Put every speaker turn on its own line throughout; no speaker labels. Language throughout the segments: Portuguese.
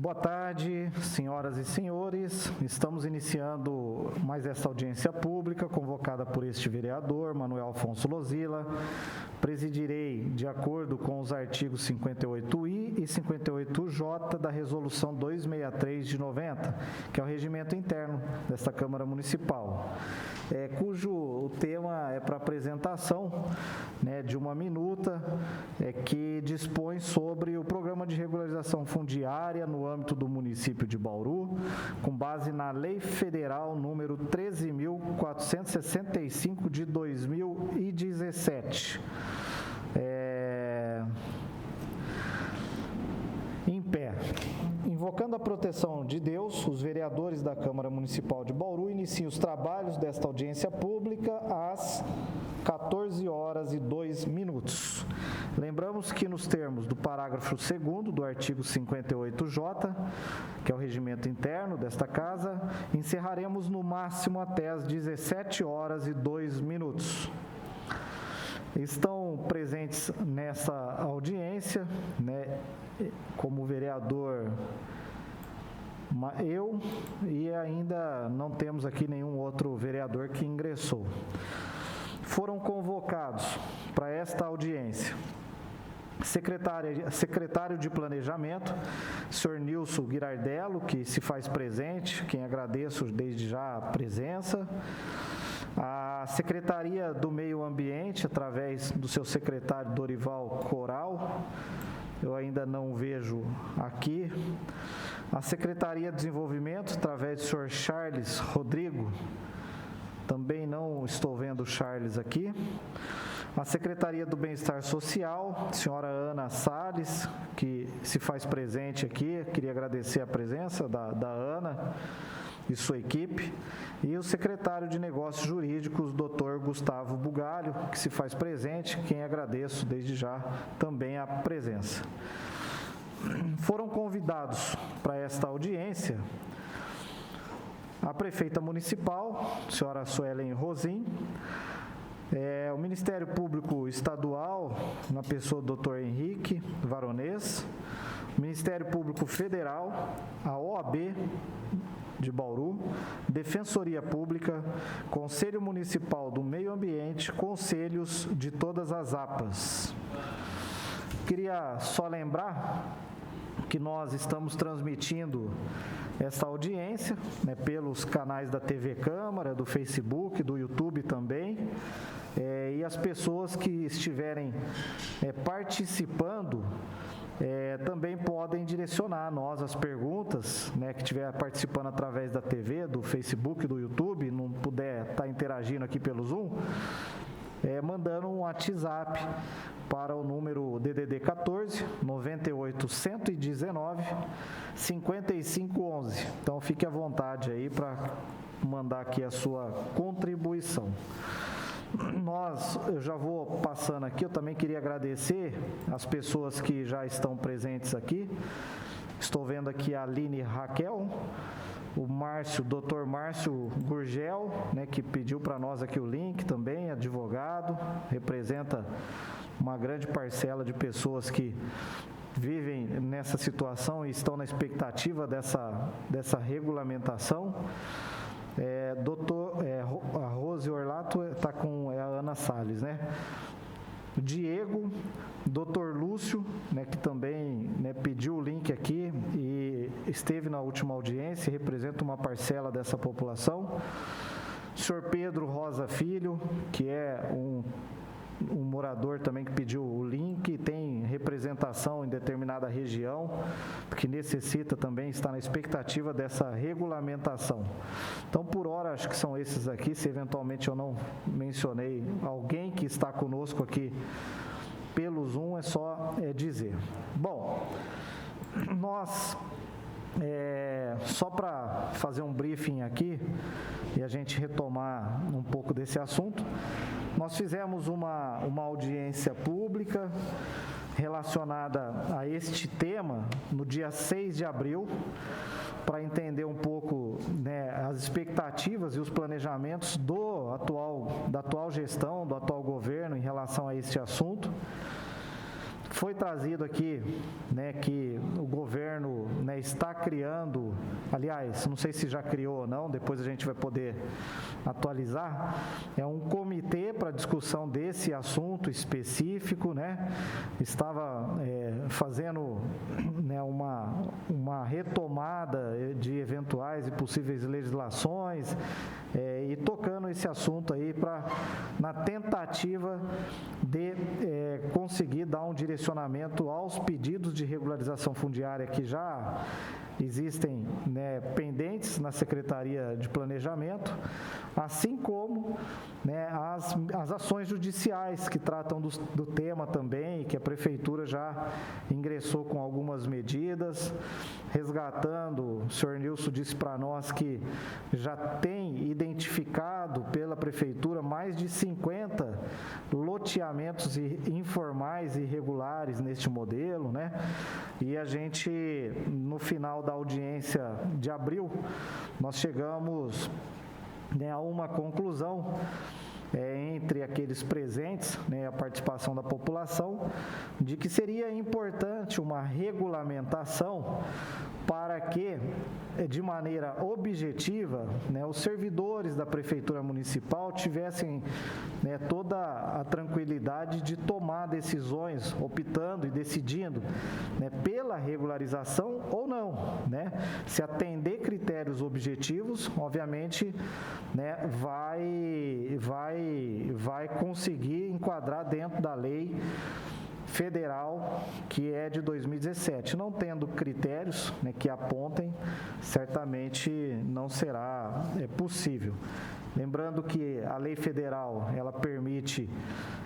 Boa tarde, senhoras e senhores. Estamos iniciando mais esta audiência pública convocada por este vereador, Manuel Afonso Lozila. Presidirei de acordo com os artigos 58I e 58J da Resolução 263 de 90, que é o regimento interno desta Câmara Municipal, cujo tema é para apresentação de uma minuta que dispõe sobre o Programa de Regularização Fundiária no âmbito do município de Bauru, com base na Lei Federal número 13.465 de 2017. Em pé. Invocando a proteção de Deus, os vereadores da Câmara Municipal de Bauru iniciam os trabalhos desta audiência pública às 14h02. Lembramos que nos termos do parágrafo 2º do artigo 58J, que é o regimento interno desta casa, encerraremos no máximo até às 17h02. Estão presentes nessa audiência, como vereador, eu, e ainda não temos aqui nenhum outro vereador que ingressou. Foram convocados para esta audiência secretário de Planejamento, senhor Nilson Girardello, que se faz presente, quem agradeço desde já a presença. A Secretaria do Meio Ambiente, através do seu secretário Dorival Coral, eu ainda não vejo aqui. A Secretaria de Desenvolvimento, através do senhor Charles Rodrigo, também não estou vendo o Charles aqui. A Secretaria do Bem-Estar Social, senhora Ana Salles, que se faz presente aqui, queria agradecer a presença da Ana e sua equipe, e o secretário de Negócios Jurídicos, Dr. Gustavo Bugalho, que se faz presente, quem agradeço desde já também a presença. Foram convidados para esta audiência a prefeita municipal, senhora Suelen Rosim, o Ministério Público Estadual, na pessoa do Dr. Henrique Varonês, o Ministério Público Federal, a OAB de Bauru, Defensoria Pública, Conselho Municipal do Meio Ambiente, conselhos de todas as APAs. Queria só lembrar que nós estamos transmitindo essa audiência pelos canais da TV Câmara, do Facebook, do YouTube também, e as pessoas que estiverem participando também podem direcionar a nós as perguntas, que estiver participando através da TV, do Facebook, do YouTube, não puder estar interagindo aqui pelo Zoom, mandando um WhatsApp para o número DDD 14 98 119 5511. Então fique à vontade aí para mandar aqui a sua contribuição. Eu já vou passando aqui, eu também queria agradecer as pessoas que já estão presentes aqui. Estou vendo aqui a Aline Raquel, o Márcio, Dr. Márcio Gurgel, que pediu para nós aqui o link também, advogado, representa uma grande parcela de pessoas que vivem nessa situação e estão na expectativa dessa regulamentação. A Rose Orlato está com a Ana Salles, Diego, Dr. Lúcio, que também pediu o link aqui e esteve na última audiência, representa uma parcela dessa população. Senhor Pedro Rosa Filho, que é um morador também que pediu o link, tem representação em determinada região, que necessita também estar na expectativa dessa regulamentação. Então, por hora, acho que são esses aqui. Se eventualmente eu não mencionei alguém que está conosco aqui pelo Zoom, é só dizer. Bom, nós... só para fazer um briefing aqui e a gente retomar um pouco desse assunto, nós fizemos uma audiência pública relacionada a este tema no dia 6 de abril, para entender um pouco as expectativas e os planejamentos da atual gestão, do atual governo em relação a este assunto. Foi trazido aqui, né, que o governo, né, está criando, aliás, não sei se já criou ou não, depois a gente vai poder atualizar, é um comitê para discussão desse assunto específico, né, estava fazendo, né, uma retomada de eventuais e possíveis legislações e tocando esse assunto aí na tentativa de conseguir dar um direcionamento aos pedidos de regularização fundiária que já existem, né, pendentes na Secretaria de Planejamento, assim como, né, as ações judiciais que tratam do tema também, que a Prefeitura já ingressou com algumas medidas, resgatando, o senhor Nilson disse para nós que já tem identificado pela Prefeitura mais de 50 loteamentos informais e irregulares neste modelo, né? E a gente, no final da audiência de abril, nós chegamos, né, a uma conclusão entre aqueles presentes, né, a participação da população, de que seria importante uma regulamentação para que, de maneira objetiva, né, os servidores da Prefeitura Municipal tivessem, né, toda a tranquilidade de tomar decisões, optando e decidindo, né, pela regularização ou não, né? Se atender critérios objetivos, obviamente, né, vai conseguir enquadrar dentro da lei federal, que é de 2017. Não tendo critérios, né, que apontem, certamente não será possível. Lembrando que a lei federal, ela permite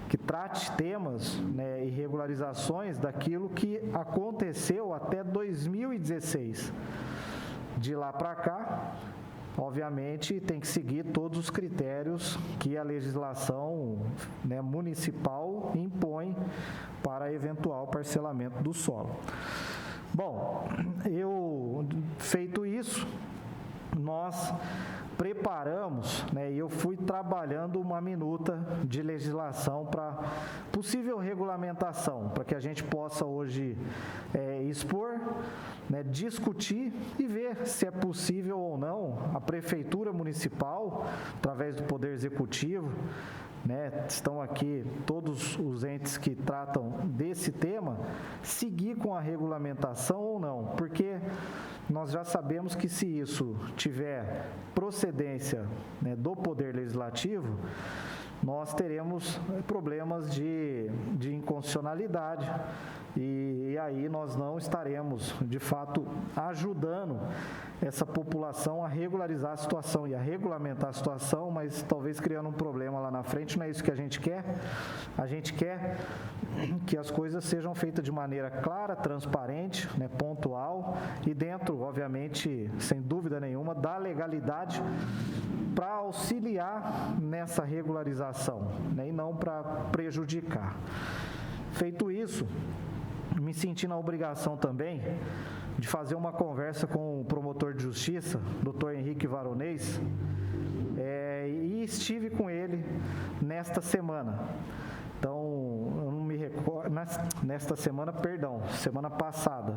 que trate temas, né, e regularizações daquilo que aconteceu até 2016. De lá para cá, obviamente, tem que seguir todos os critérios que a legislação, né, municipal impõe para eventual parcelamento do solo. Bom, feito isso, nós preparamos, né, e eu fui trabalhando uma minuta de legislação para possível regulamentação, para que a gente possa hoje expor, né, discutir e ver se é possível ou não a Prefeitura Municipal, através do Poder Executivo, né, estão aqui todos os entes que tratam desse tema, seguir com a regulamentação ou não, porque nós já sabemos que se isso tiver procedência, né, do Poder Legislativo, nós teremos problemas de inconstitucionalidade e aí nós não estaremos, de fato, ajudando essa população a regularizar a situação e a regulamentar a situação, mas talvez criando um problema lá na frente. Não é isso que a gente quer. A gente quer que as coisas sejam feitas de maneira clara, transparente, né, pontual e dentro, obviamente, sem dúvida nenhuma, da legalidade, para auxiliar nessa regularização, né, e não para prejudicar. Feito isso, me senti na obrigação também de fazer uma conversa com o promotor de justiça, Dr. Henrique Varonês, e estive com ele nesta semana. Então, eu não me recordo, semana passada.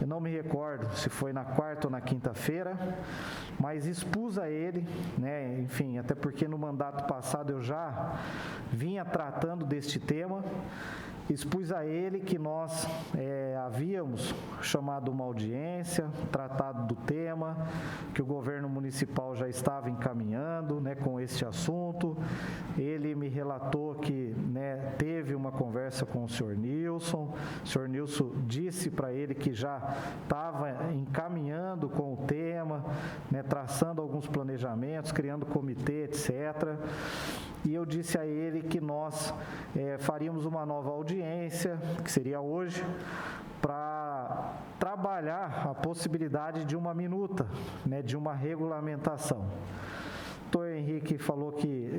Eu não me recordo se foi na quarta ou na quinta-feira, mas expus a ele, né, enfim, até porque no mandato passado eu já vinha tratando deste tema, expus a ele que nós havíamos chamado uma audiência, tratado do tema, que o governo municipal já estava encaminhando, né, com este assunto. Ele me relatou que, né, teve uma conversa com o senhor Nilson. O senhor Nilson disse para ele que já estava encaminhando com o tema, né, traçando alguns planejamentos, criando comitê, etc. E eu disse a ele que nós faríamos uma nova audiência, que seria hoje, para trabalhar a possibilidade de uma minuta, né, de uma regulamentação. O doutor Henrique falou que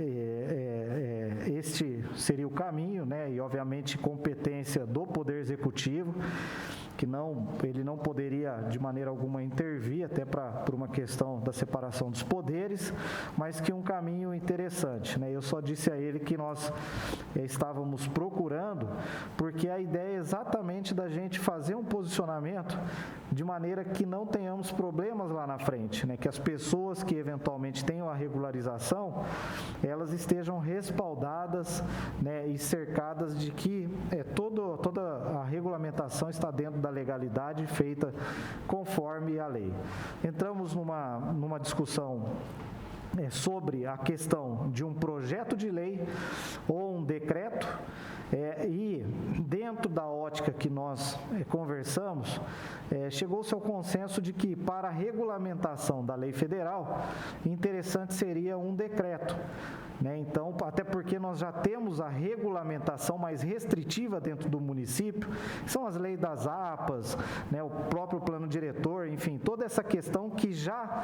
este seria o caminho, né, e obviamente competência do Poder Executivo. que ele não poderia de maneira alguma intervir, até por uma questão da separação dos poderes, mas que um caminho interessante, né? Eu só disse a ele que nós estávamos procurando, porque a ideia é exatamente da gente fazer um posicionamento de maneira que não tenhamos problemas lá na frente, né? Que as pessoas que eventualmente tenham a regularização, elas estejam respaldadas, né, e cercadas de que toda a regulamentação está dentro da legalidade feita conforme a lei. Entramos numa discussão sobre a questão de um projeto de lei ou um decreto, e dentro da ótica que nós conversamos, chegou-se ao consenso de que para a regulamentação da lei federal, interessante seria um decreto, né? Então, até porque nós já temos a regulamentação mais restritiva dentro do município, são as leis das APAs, né, o próprio plano diretor, enfim, toda essa questão que já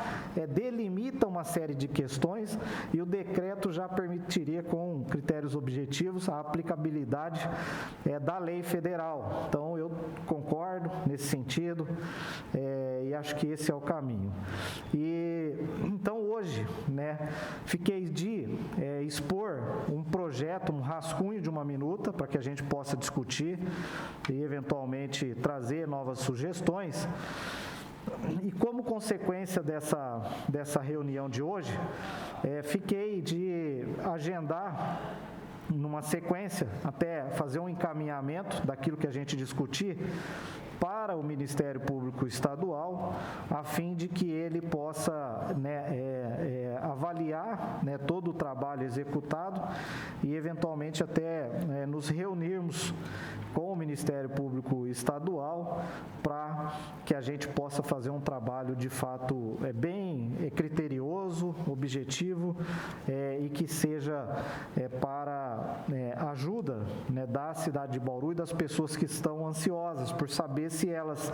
delimita uma série de questões, e o decreto já permitiria, com critérios objetivos, a aplicabilidade da lei federal. Então, eu concordo nesse sentido, e acho que esse é o caminho. E então hoje, né, fiquei de expor um projeto, um rascunho de uma minuta, para que a gente possa discutir e eventualmente trazer novas sugestões. E como consequência dessa reunião de hoje, fiquei de agendar numa sequência, até fazer um encaminhamento daquilo que a gente discutir para o Ministério Público Estadual, a fim de que ele possa, né, avaliar, né, todo o trabalho executado e, eventualmente, até nos reunirmos com o Ministério Público Estadual para que a gente possa fazer um trabalho, de fato, bem criterioso, objetivo, e que seja para ajuda, né, da cidade de Bauru e das pessoas que estão ansiosas por saber se elas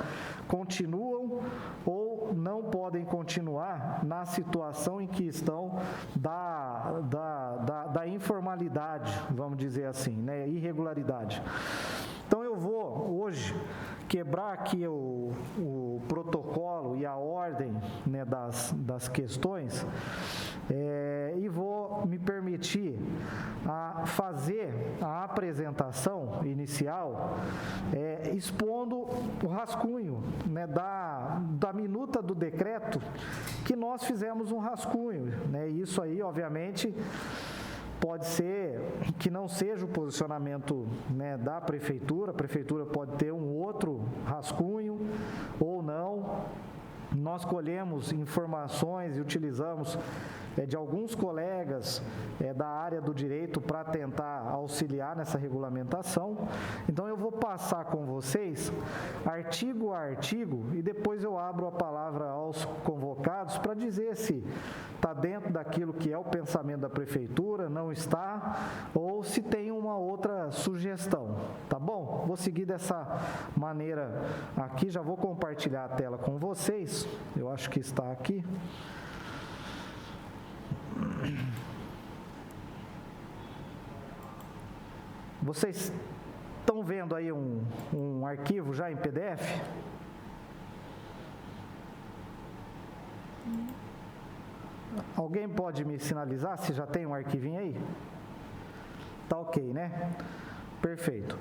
continuam ou não podem continuar na situação em que estão da informalidade, vamos dizer assim, né, irregularidade. Então eu vou hoje quebrar aqui o protocolo e a ordem, né, das questões, e vou me permitir a fazer a apresentação inicial, expondo o rascunho, né, da minuta do decreto, que nós fizemos um rascunho, né? Isso aí, obviamente, pode ser que não seja o posicionamento, né, da prefeitura. A prefeitura pode ter um outro rascunho ou não. Nós colhemos informações e utilizamos de alguns colegas da área do direito para tentar auxiliar nessa regulamentação. Então eu vou passar com vocês artigo a artigo e depois eu abro a palavra aos convocados para dizer se está dentro daquilo que é o pensamento da prefeitura, não está, ou se tem uma outra sugestão, tá bom? Vou seguir dessa maneira aqui, já vou compartilhar a tela com vocês, eu acho que está aqui. Vocês estão vendo aí um arquivo já em PDF? Alguém pode me sinalizar se já tem um arquivinho aí? Tá ok, né? Perfeito.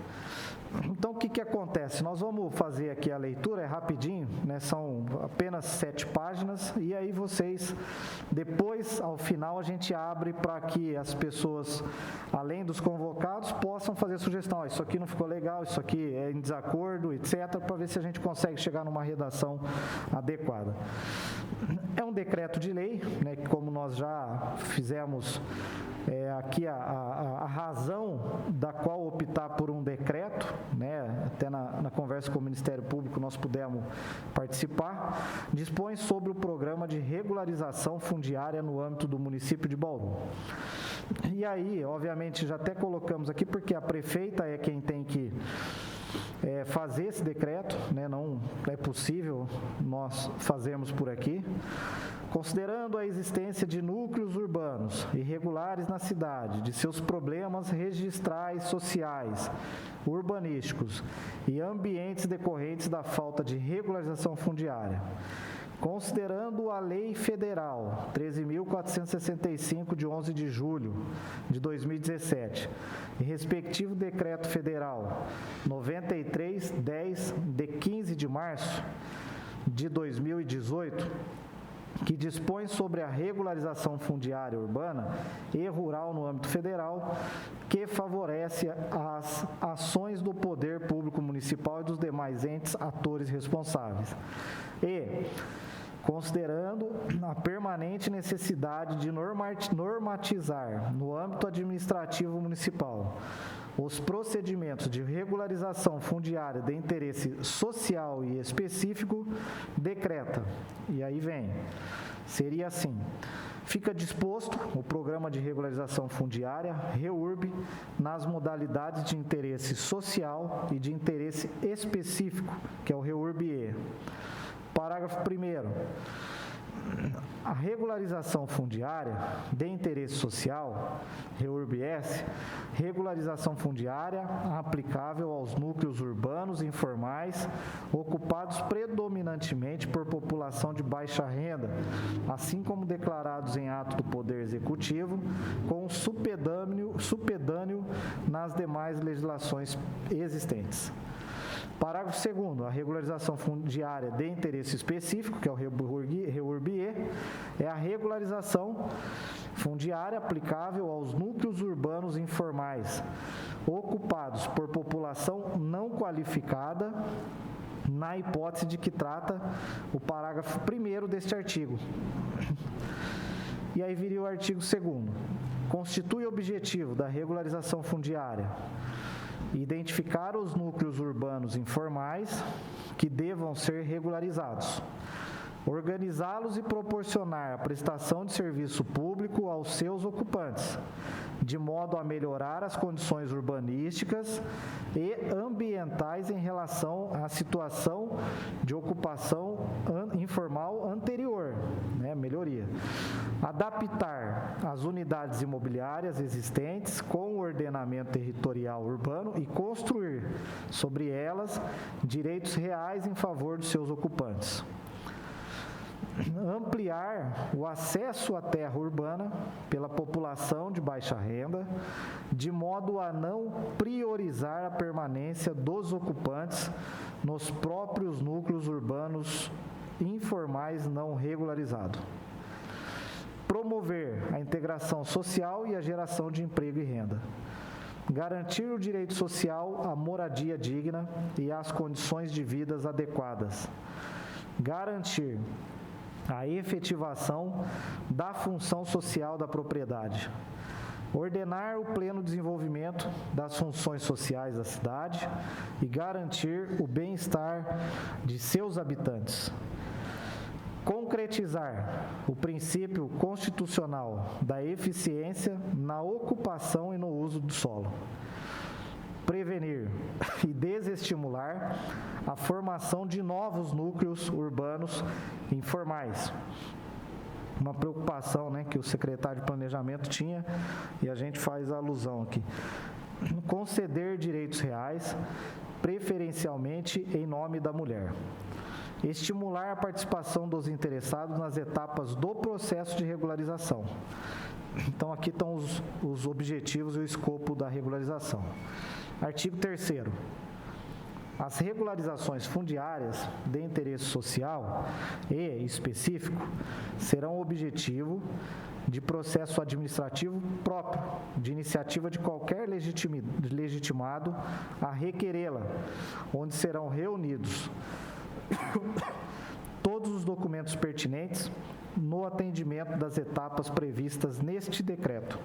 Então, o que acontece? Nós vamos fazer aqui a leitura, é rapidinho, né? São apenas 7 páginas, e aí vocês, depois, ao final, a gente abre para que as pessoas, além dos convocados, possam fazer sugestão. Isso aqui não ficou legal, isso aqui é em desacordo, etc., para ver se a gente consegue chegar numa redação adequada. É um decreto de lei, né, que, como nós já fizemos aqui a razão da qual optar por um decreto, né, até na conversa com o Ministério Público nós pudemos participar, dispõe sobre o programa de regularização fundiária no âmbito do município de Bauru. E aí, obviamente, já até colocamos aqui, porque a prefeita é quem tem que fazer esse decreto, né? Não é possível nós fazermos por aqui. Considerando a existência de núcleos urbanos irregulares na cidade, de seus problemas registrais, sociais, urbanísticos e ambientes decorrentes da falta de regularização fundiária, considerando a Lei Federal 13.465, de 11 de julho de 2017, e respectivo Decreto Federal 93/10, de 15 de março de 2018, que dispõe sobre a regularização fundiária urbana e rural no âmbito federal, que favorece as ações do poder público municipal e dos demais entes atores responsáveis. E, considerando a permanente necessidade de normatizar no âmbito administrativo municipal os procedimentos de regularização fundiária de interesse social e específico, decreta. E aí vem, seria assim: fica disposto o programa de regularização fundiária, REURB, nas modalidades de interesse social e de interesse específico, que é o REURB-E. Parágrafo 1º. A regularização fundiária de interesse social, REURB-S, regularização fundiária aplicável aos núcleos urbanos informais ocupados predominantemente por população de baixa renda, assim como declarados em ato do Poder Executivo, com supedâneo nas demais legislações existentes. Parágrafo 2º. A regularização fundiária de interesse específico, que é o REURB-E, é a regularização fundiária aplicável aos núcleos urbanos informais, ocupados por população não qualificada, na hipótese de que trata o parágrafo 1º deste artigo. E aí viria o artigo 2º. Constitui objetivo da regularização fundiária identificar os núcleos urbanos informais que devam ser regularizados, organizá-los e proporcionar a prestação de serviço público aos seus ocupantes, de modo a melhorar as condições urbanísticas e ambientais em relação à situação de ocupação informal anterior, né? Melhoria. Adaptar as unidades imobiliárias existentes com o ordenamento territorial urbano e construir sobre elas direitos reais em favor dos seus ocupantes. Ampliar o acesso à terra urbana pela população de baixa renda, de modo a não priorizar a permanência dos ocupantes nos próprios núcleos urbanos informais não regularizados. Promover a integração social e a geração de emprego e renda. Garantir o direito social à moradia digna e às condições de vida adequadas. Garantir a efetivação da função social da propriedade. Ordenar o pleno desenvolvimento das funções sociais da cidade e garantir o bem-estar de seus habitantes. Concretizar o princípio constitucional da eficiência na ocupação e no uso do solo. Prevenir e desestimular a formação de novos núcleos urbanos informais. Uma preocupação, né, que o secretário de Planejamento tinha, e a gente faz alusão aqui. Conceder direitos reais, preferencialmente em nome da mulher. Estimular a participação dos interessados nas etapas do processo de regularização. Então, aqui estão os objetivos e o escopo da regularização. Artigo 3º. As regularizações fundiárias de interesse social e específico serão objetivo de processo administrativo próprio, de iniciativa de qualquer legitimado a requerê-la, onde serão reunidos todos os documentos pertinentes no atendimento das etapas previstas neste decreto.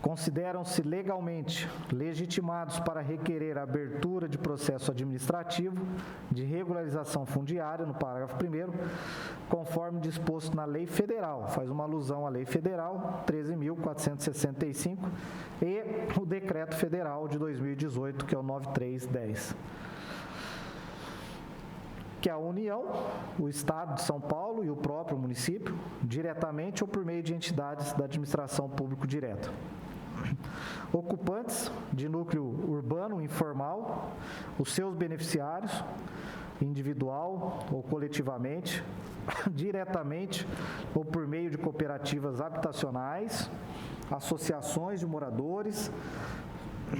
consideram-se legalmente legitimados para requerer a abertura de processo administrativo de regularização fundiária, no parágrafo 1º, conforme disposto na Lei Federal, faz uma alusão à Lei Federal 13.465 e o Decreto Federal de 2018, que é o 9310. Que a União, o Estado de São Paulo e o próprio município, diretamente ou por meio de entidades da administração pública direta. Ocupantes de núcleo urbano informal, os seus beneficiários, individual ou coletivamente, diretamente ou por meio de cooperativas habitacionais, associações de moradores,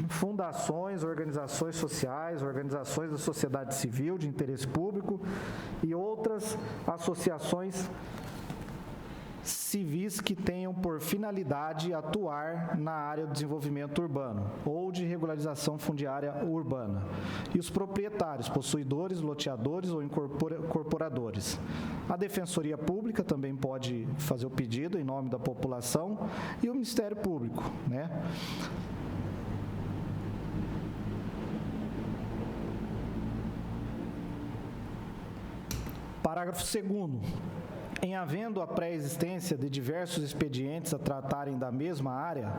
fundações, organizações sociais, organizações da sociedade civil de interesse público e outras associações civis que tenham por finalidade atuar na área do desenvolvimento urbano ou de regularização fundiária urbana, e os proprietários, possuidores, loteadores ou incorporadores. A Defensoria Pública também pode fazer o pedido em nome da população e o Ministério Público, né? Parágrafo 2º. Em havendo a pré-existência de diversos expedientes a tratarem da mesma área,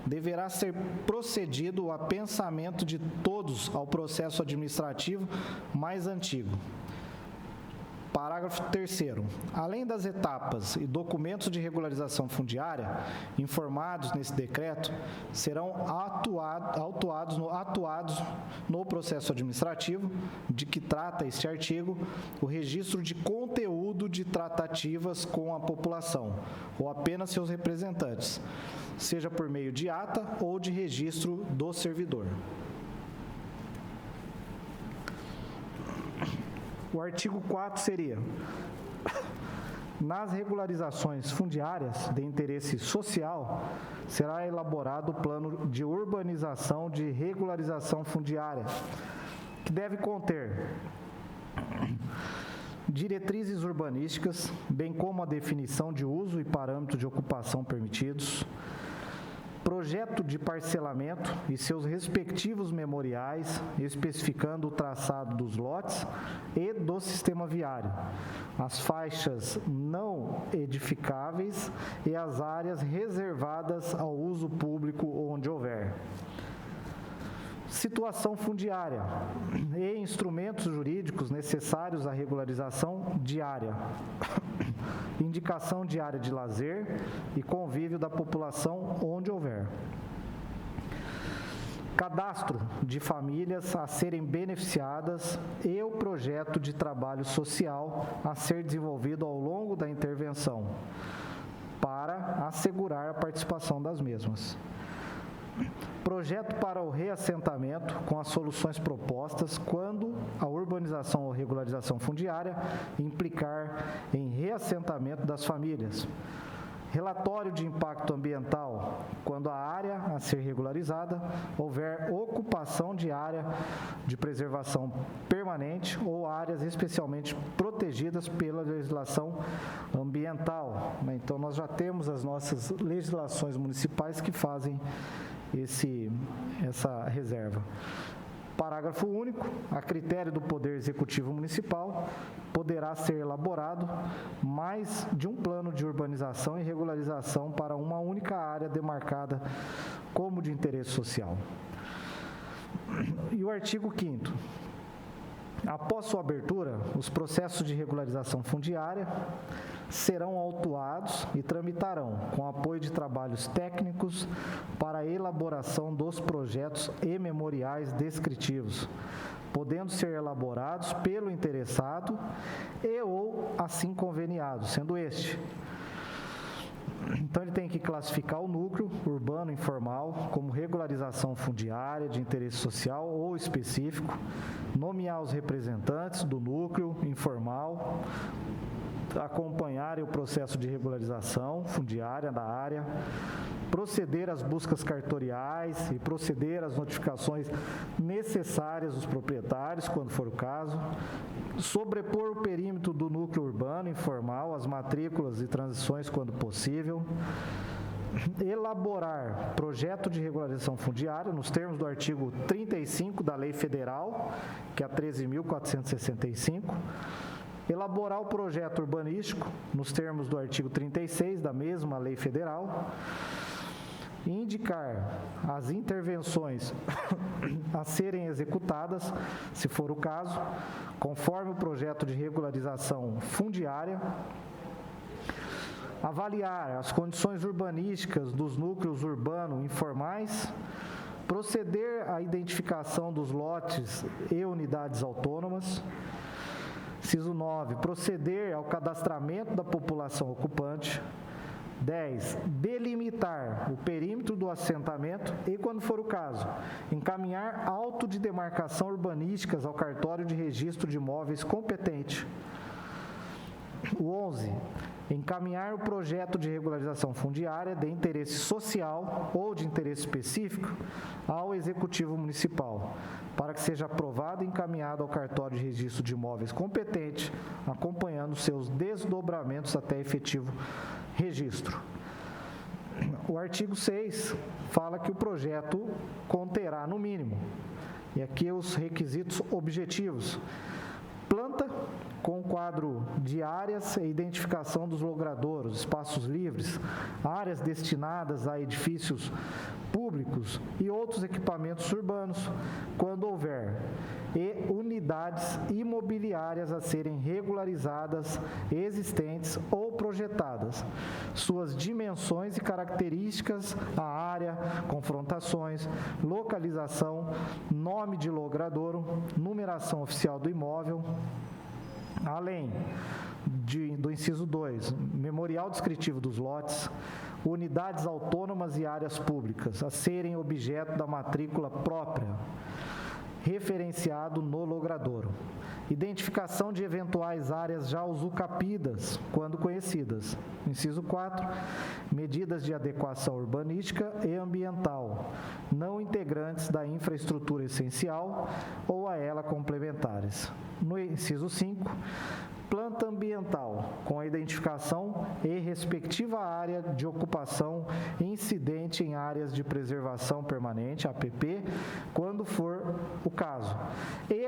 deverá ser procedido o apensamento de todos ao processo administrativo mais antigo. Parágrafo 3º. Além das etapas e documentos de regularização fundiária informados nesse decreto, serão atuados no processo administrativo de que trata este artigo o registro de conteúdo de tratativas com a população ou apenas seus representantes, seja por meio de ata ou de registro do servidor. O artigo 4 seria: nas regularizações fundiárias de interesse social, será elaborado o plano de urbanização de regularização fundiária, que deve conter diretrizes urbanísticas, bem como a definição de uso e parâmetros de ocupação permitidos, projeto de parcelamento e seus respectivos memoriais, especificando o traçado dos lotes e do sistema viário, as faixas não edificáveis e as áreas reservadas ao uso público onde houver. Situação fundiária e instrumentos jurídicos necessários à regularização diária. Indicação de área de lazer e convívio da população onde houver. Cadastro de famílias a serem beneficiadas e o projeto de trabalho social a ser desenvolvido ao longo da intervenção, para assegurar a participação das mesmas. Projeto para o reassentamento com as soluções propostas quando a urbanização ou regularização fundiária implicar em reassentamento das famílias. Relatório de impacto ambiental quando a área a ser regularizada houver ocupação de área de preservação permanente ou áreas especialmente protegidas pela legislação ambiental. Então, nós já temos as nossas legislações municipais que fazem essa reserva. Parágrafo único. A critério do Poder Executivo Municipal, poderá ser elaborado mais de um plano de urbanização e regularização para uma única área demarcada como de interesse social. E o artigo 5º. Após sua abertura, os processos de regularização fundiária serão autuados e tramitarão com apoio de trabalhos técnicos para a elaboração dos projetos e memoriais descritivos, podendo ser elaborados pelo interessado e ou assim conveniado, sendo este. Então, ele tem que classificar o núcleo urbano informal como regularização fundiária de interesse social ou específico, nomear os representantes do núcleo informal, acompanharem o processo de regularização fundiária da área, proceder às buscas cartoriais e proceder às notificações necessárias dos proprietários, quando for o caso, sobrepor o perímetro do núcleo urbano informal, as matrículas e transições, quando possível, elaborar projeto de regularização fundiária nos termos do artigo 35 da Lei Federal, que é a 13.465, elaborar o projeto urbanístico nos termos do artigo 36 da mesma Lei Federal, indicar as intervenções a serem executadas, se for o caso, conforme o projeto de regularização fundiária, avaliar as condições urbanísticas dos núcleos urbanos informais, proceder à identificação dos lotes e unidades autônomas. Inciso 9, proceder ao cadastramento da população ocupante. 10, delimitar o perímetro do assentamento e, quando for o caso, encaminhar auto de demarcação urbanísticas ao cartório de registro de imóveis competente. O 11, encaminhar o projeto de regularização fundiária de interesse social ou de interesse específico ao Executivo Municipal, para que seja aprovado e encaminhado ao cartório de registro de imóveis competente, acompanhando seus desdobramentos até efetivo registro. O artigo 6 fala que o projeto conterá, no mínimo, e aqui os requisitos objetivos: planta com quadro de áreas e identificação dos logradouros, espaços livres, áreas destinadas a edifícios públicos e outros equipamentos urbanos, quando houver, e unidades imobiliárias a serem regularizadas, existentes ou projetadas, suas dimensões e características, a área, confrontações, localização, nome de logradouro, numeração oficial do imóvel, além do inciso 2, memorial descritivo dos lotes, unidades autônomas e áreas públicas a serem objeto da matrícula própria, referenciado no logradouro. Identificação de eventuais áreas já usucapidas, quando conhecidas. Inciso 4, medidas de adequação urbanística e ambiental, não integrantes da infraestrutura essencial ou a ela complementares. No inciso 5, planta ambiental, com a identificação e respectiva área de ocupação incidente em áreas de preservação permanente, APP, quando for o caso. E,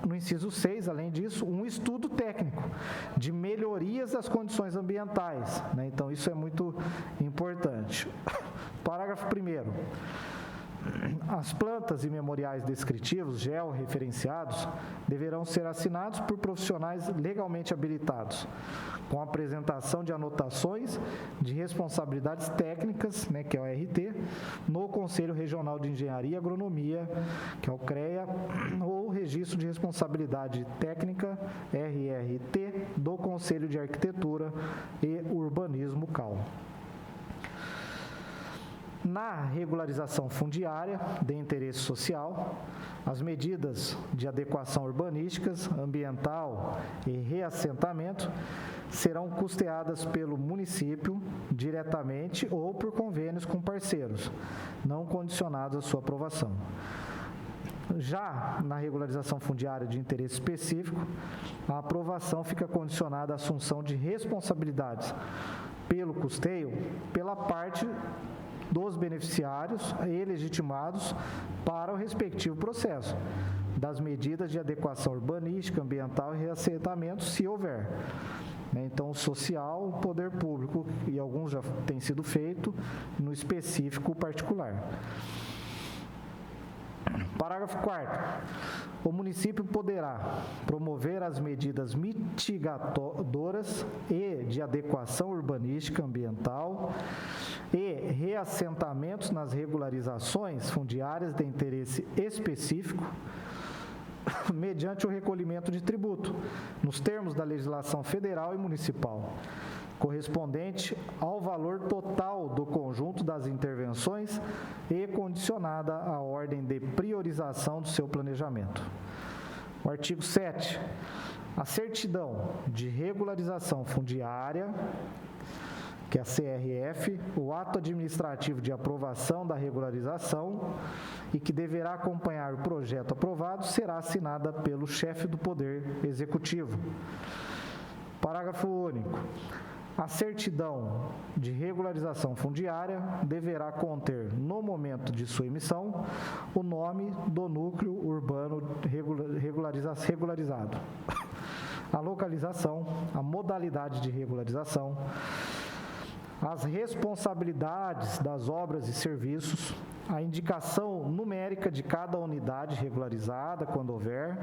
no inciso 6, além disso, um estudo técnico de melhorias das condições ambientais, né? Então, isso é muito importante. Parágrafo 1º. As plantas e memoriais descritivos, georreferenciados, deverão ser assinados por profissionais legalmente habilitados, com apresentação de anotações de responsabilidades técnicas, né, que é o RT, no Conselho Regional de Engenharia e Agronomia, que é o CREA, ou Registro de Responsabilidade Técnica, RRT, do Conselho de Arquitetura e Urbanismo, CAU. Na regularização fundiária de interesse social, as medidas de adequação urbanísticas, ambiental e reassentamento serão custeadas pelo município diretamente ou por convênios com parceiros, não condicionados à sua aprovação. Já na regularização fundiária de interesse específico, a aprovação fica condicionada à assunção de responsabilidades pelo custeio pela parte dos beneficiários e legitimados para o respectivo processo, das medidas de adequação urbanística, ambiental e reassentamento, se houver. Então, o social, o poder público, e alguns já têm sido feitos, no específico, o particular. Parágrafo 4º. O município poderá promover as medidas mitigadoras e de adequação urbanística, ambiental e reassentamentos nas regularizações fundiárias de interesse específico, mediante o recolhimento de tributo, nos termos da legislação federal e municipal, correspondente ao valor total do conjunto das intervenções e condicionada à ordem de priorização do seu planejamento. O artigo 7. A certidão de regularização fundiária, que é a CRF, o ato administrativo de aprovação da regularização e que deverá acompanhar o projeto aprovado, será assinada pelo chefe do Poder Executivo. Parágrafo único. A certidão de regularização fundiária deverá conter, no momento de sua emissão, o nome do núcleo urbano regularizado, a localização, a modalidade de regularização, as responsabilidades das obras e serviços, a indicação numérica de cada unidade regularizada, quando houver,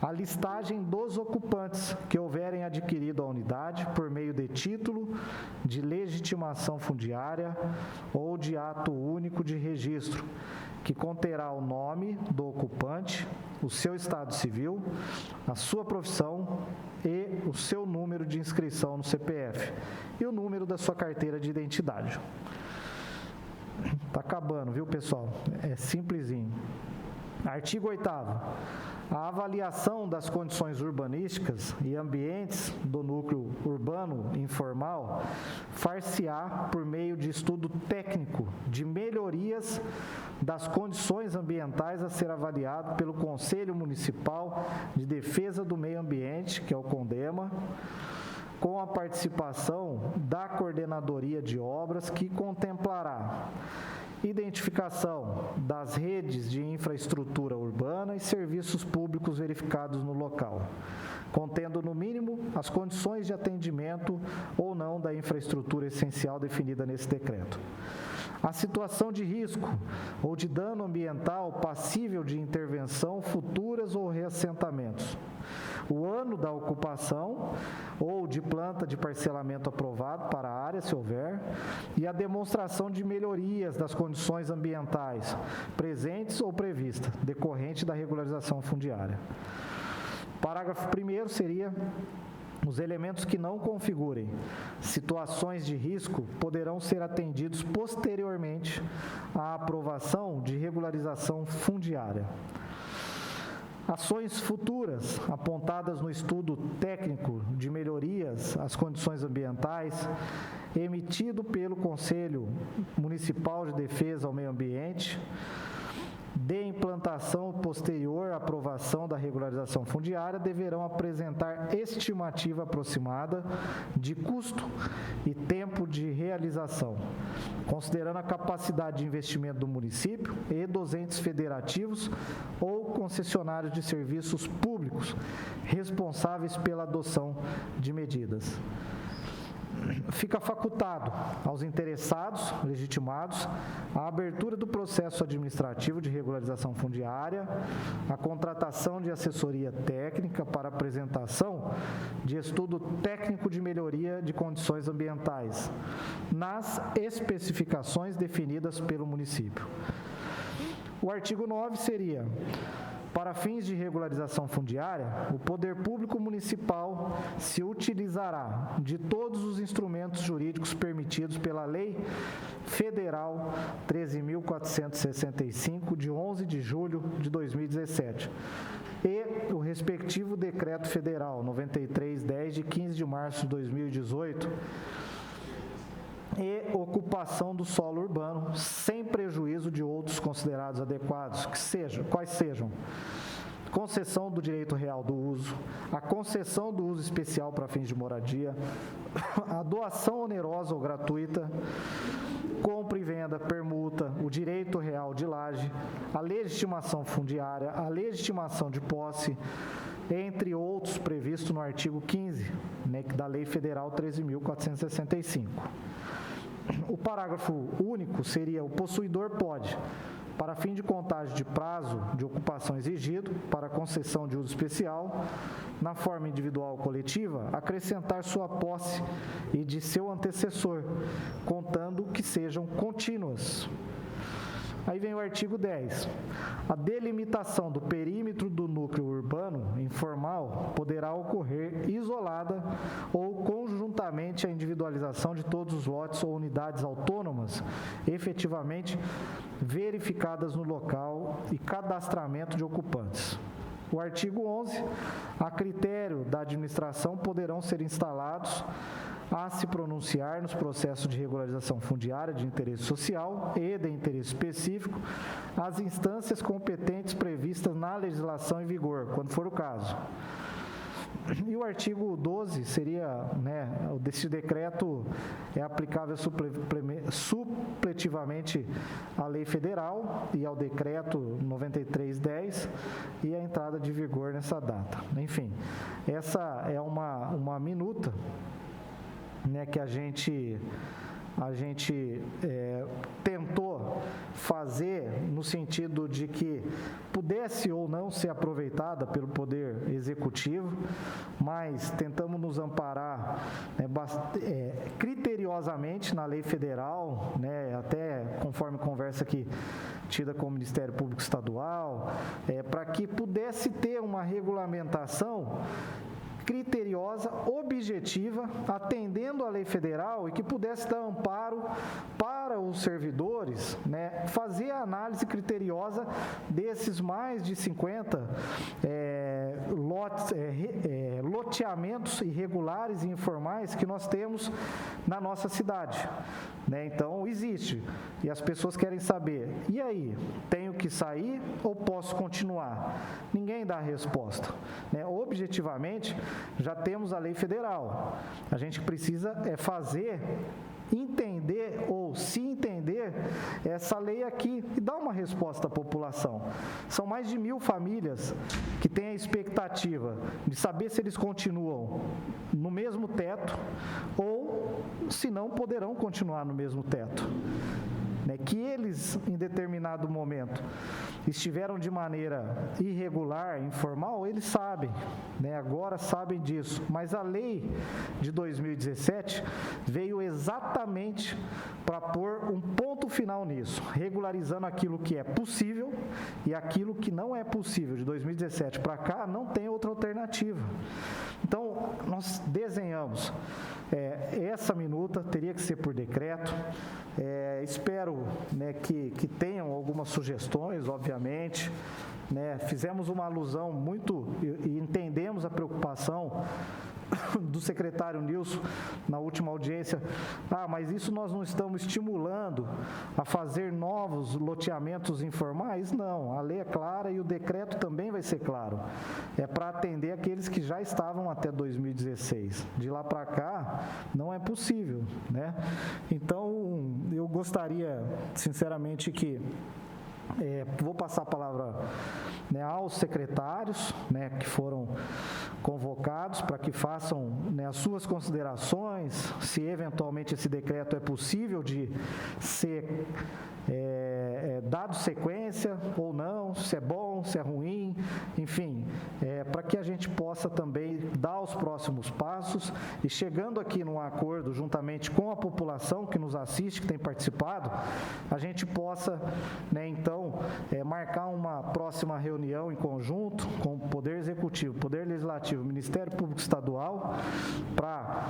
a listagem dos ocupantes que houverem adquirido a unidade por meio de título de legitimação fundiária ou de ato único de registro, que conterá o nome do ocupante, o seu estado civil, a sua profissão e o seu número de inscrição no CPF e o número da sua carteira de identidade. Tá acabando, viu, pessoal? É simplesinho. Artigo 8º. A avaliação das condições urbanísticas e ambientes do núcleo urbano informal far-se-á por meio de estudo técnico de melhorias das condições ambientais a ser avaliado pelo Conselho Municipal de Defesa do Meio Ambiente, que é o CONDEMA, com a participação da Coordenadoria de Obras, que contemplará identificação das redes de infraestrutura urbana e serviços públicos verificados no local, contendo no mínimo as condições de atendimento ou não da infraestrutura essencial definida nesse decreto. A situação de risco ou de dano ambiental passível de intervenção futuras ou reassentamentos. O ano da ocupação ou de planta de parcelamento aprovado para a área, se houver, e a demonstração de melhorias das condições ambientais presentes ou previstas, decorrente da regularização fundiária. Parágrafo 1º seria: os elementos que não configurem situações de risco poderão ser atendidos posteriormente à aprovação de regularização fundiária. Ações futuras apontadas no estudo técnico de melhorias às condições ambientais emitido pelo Conselho Municipal de Defesa ao Meio Ambiente, de implantação posterior à aprovação da regularização fundiária, deverão apresentar estimativa aproximada de custo e tempo de realização, considerando a capacidade de investimento do município e dos entes federativos ou concessionários de serviços públicos responsáveis pela adoção de medidas. Fica facultado aos interessados, legitimados, a abertura do processo administrativo de regularização fundiária, a contratação de assessoria técnica para apresentação de estudo técnico de melhoria de condições ambientais, nas especificações definidas pelo município. O artigo 9 seria: para fins de regularização fundiária, o poder público municipal se utilizará de todos os instrumentos jurídicos permitidos pela Lei Federal 13.465, de 11 de julho de 2017, e o respectivo Decreto Federal 9310, de 15 de março de 2018, e ocupação do solo urbano, sem prejuízo de outros considerados adequados, quais sejam: concessão do direito real do uso, a concessão do uso especial para fins de moradia, a doação onerosa ou gratuita, compra e venda, permuta, o direito real de laje, a legitimação fundiária, a legitimação de posse, entre outros previstos no artigo 15, da Lei Federal 13.465. O parágrafo único seria: o possuidor pode, para fim de contagem de prazo de ocupação exigido para concessão de uso especial, na forma individual ou coletiva, acrescentar sua posse e de seu antecessor, contando que sejam contínuas. Aí vem o artigo 10. A delimitação do perímetro do núcleo urbano informal poderá ocorrer isolada ou conjuntamente à individualização de todos os lotes ou unidades autônomas efetivamente verificadas no local e cadastramento de ocupantes. O artigo 11. A critério da administração poderão ser instalados a se pronunciar nos processos de regularização fundiária de interesse social e de interesse específico as instâncias competentes previstas na legislação em vigor, quando for o caso. E o artigo 12 seria, né, desse decreto é aplicável supletivamente à lei federal e ao decreto 9310 e a entrada de vigor nessa data. Enfim, essa é uma minuta, né, que a gente tentou fazer no sentido de que pudesse ou não ser aproveitada pelo Poder Executivo, mas tentamos nos amparar, né, criteriosamente na lei federal, né, até conforme conversa aqui tida com o Ministério Público Estadual, para que pudesse ter uma regulamentação criteriosa, objetiva, atendendo à lei federal e que pudesse dar amparo para os servidores, né, fazer a análise criteriosa desses mais de 50 loteamentos irregulares e informais que nós temos na nossa cidade, né? Então, existe. E as pessoas querem saber, e aí, tenho que sair ou posso continuar? Ninguém dá a resposta, né? Objetivamente, já temos a lei federal. A gente precisa fazer, entender ou se entender essa lei aqui e dar uma resposta à população. São mais de 1.000 famílias que têm a expectativa de saber se eles continuam no mesmo teto ou se não poderão continuar no mesmo teto. Né, que eles, em determinado momento, estiveram de maneira irregular, informal, eles sabem, né, agora sabem disso. Mas a lei de 2017 veio exatamente para pôr um ponto final nisso, regularizando aquilo que é possível e aquilo que não é possível. De 2017 para cá, não tem outra alternativa. Então, nós desenhamos essa minuta, teria que ser por decreto. Espero, né, que tenham algumas sugestões, obviamente. Né? Fizemos uma alusão muito e entendemos a preocupação do secretário Nilson na última audiência. Mas isso nós não estamos estimulando a fazer novos loteamentos informais? Não, a lei é clara e o decreto também vai ser claro. É para atender aqueles que já estavam até 2016. De lá para cá, não é possível, né? Então, eu gostaria, sinceramente, que vou passar a palavra, né, aos secretários, né, que foram convocados para que façam, né, as suas considerações, se eventualmente esse decreto é possível de ser dado sequência ou não, se é bom, se é ruim, enfim, para que a gente possa também dar os próximos passos e chegando aqui num acordo juntamente com a população que nos assiste, que tem participado, a gente possa, né, então, marcar uma próxima reunião em conjunto com o Poder Executivo, Poder Legislativo, Ministério Público Estadual, para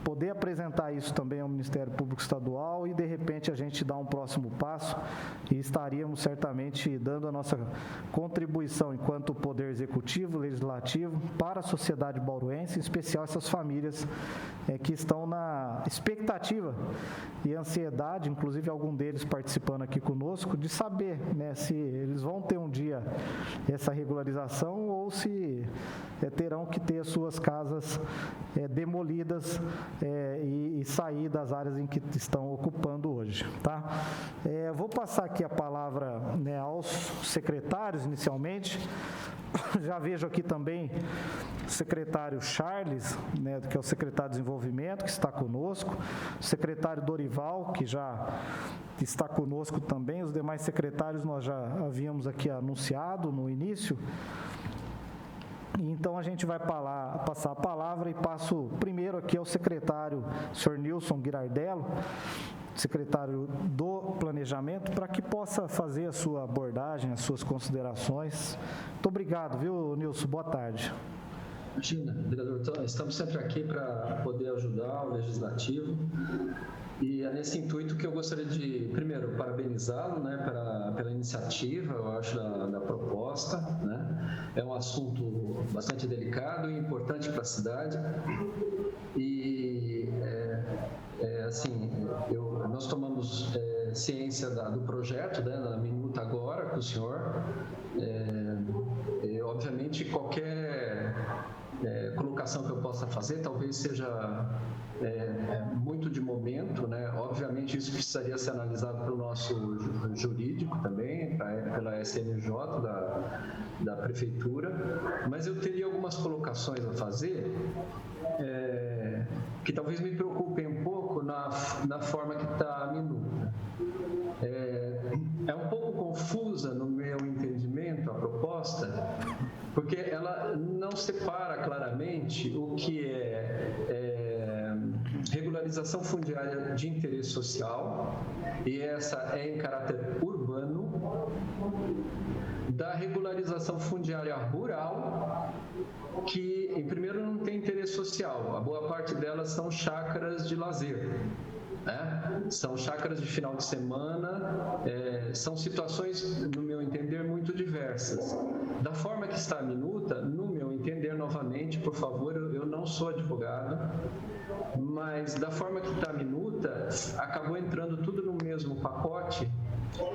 poder apresentar isso também ao Ministério Público Estadual e, de repente, a gente dar um próximo passo e estaríamos certamente dando a nossa contribuição enquanto Poder Executivo, Legislativo, para a sociedade bauruense, em especial essas famílias que estão na expectativa e ansiedade, inclusive algum deles participando aqui conosco, de saber, né, se eles vão ter um dia essa regularização ou se terão que ter as suas casas demolidas e sair das áreas em que estão ocupando hoje, tá? Vou passar aqui a palavra, né, aos secretários inicialmente. Já vejo aqui também o secretário Charles, né, que é o secretário de Desenvolvimento, que está conosco, o secretário Dorival, que já está conosco também, os demais secretários nós já havíamos aqui anunciado no início. Então, a gente vai passar a palavra e passo primeiro aqui ao secretário, senhor Nilson Girardello, secretário do Planejamento, para que possa fazer a sua abordagem, as suas considerações. Muito obrigado, viu, Nilson? Boa tarde.
Imagina, vereador, estamos sempre aqui para poder ajudar o Legislativo. E é nesse intuito que eu gostaria de, primeiro, parabenizá-lo, né, pela iniciativa, eu acho, da proposta, né? É um assunto bastante delicado e importante para a cidade. E, assim, nós tomamos ciência do projeto, né, da minuta agora com o senhor. Obviamente, qualquer colocação que eu possa fazer, talvez seja muito de momento, né? Obviamente isso precisaria ser analisado pelo nosso jurídico também, pela SNJ da Prefeitura, mas eu teria algumas colocações a fazer que talvez me preocupem um pouco na forma que está a minuta. É um pouco confusa no meu entendimento a proposta, porque ela não separa claramente o que é regularização fundiária de interesse social, e essa é em caráter urbano, da regularização fundiária rural, que, em primeiro, não tem interesse social. A boa parte delas são chácaras de lazer, né? São chácaras de final de semana, são situações, no meu entender, muito diversas. Da forma que está a minuta, no meu entender, novamente, por favor, eu não sou advogado, mas da forma que está a minuta, acabou entrando tudo no mesmo pacote,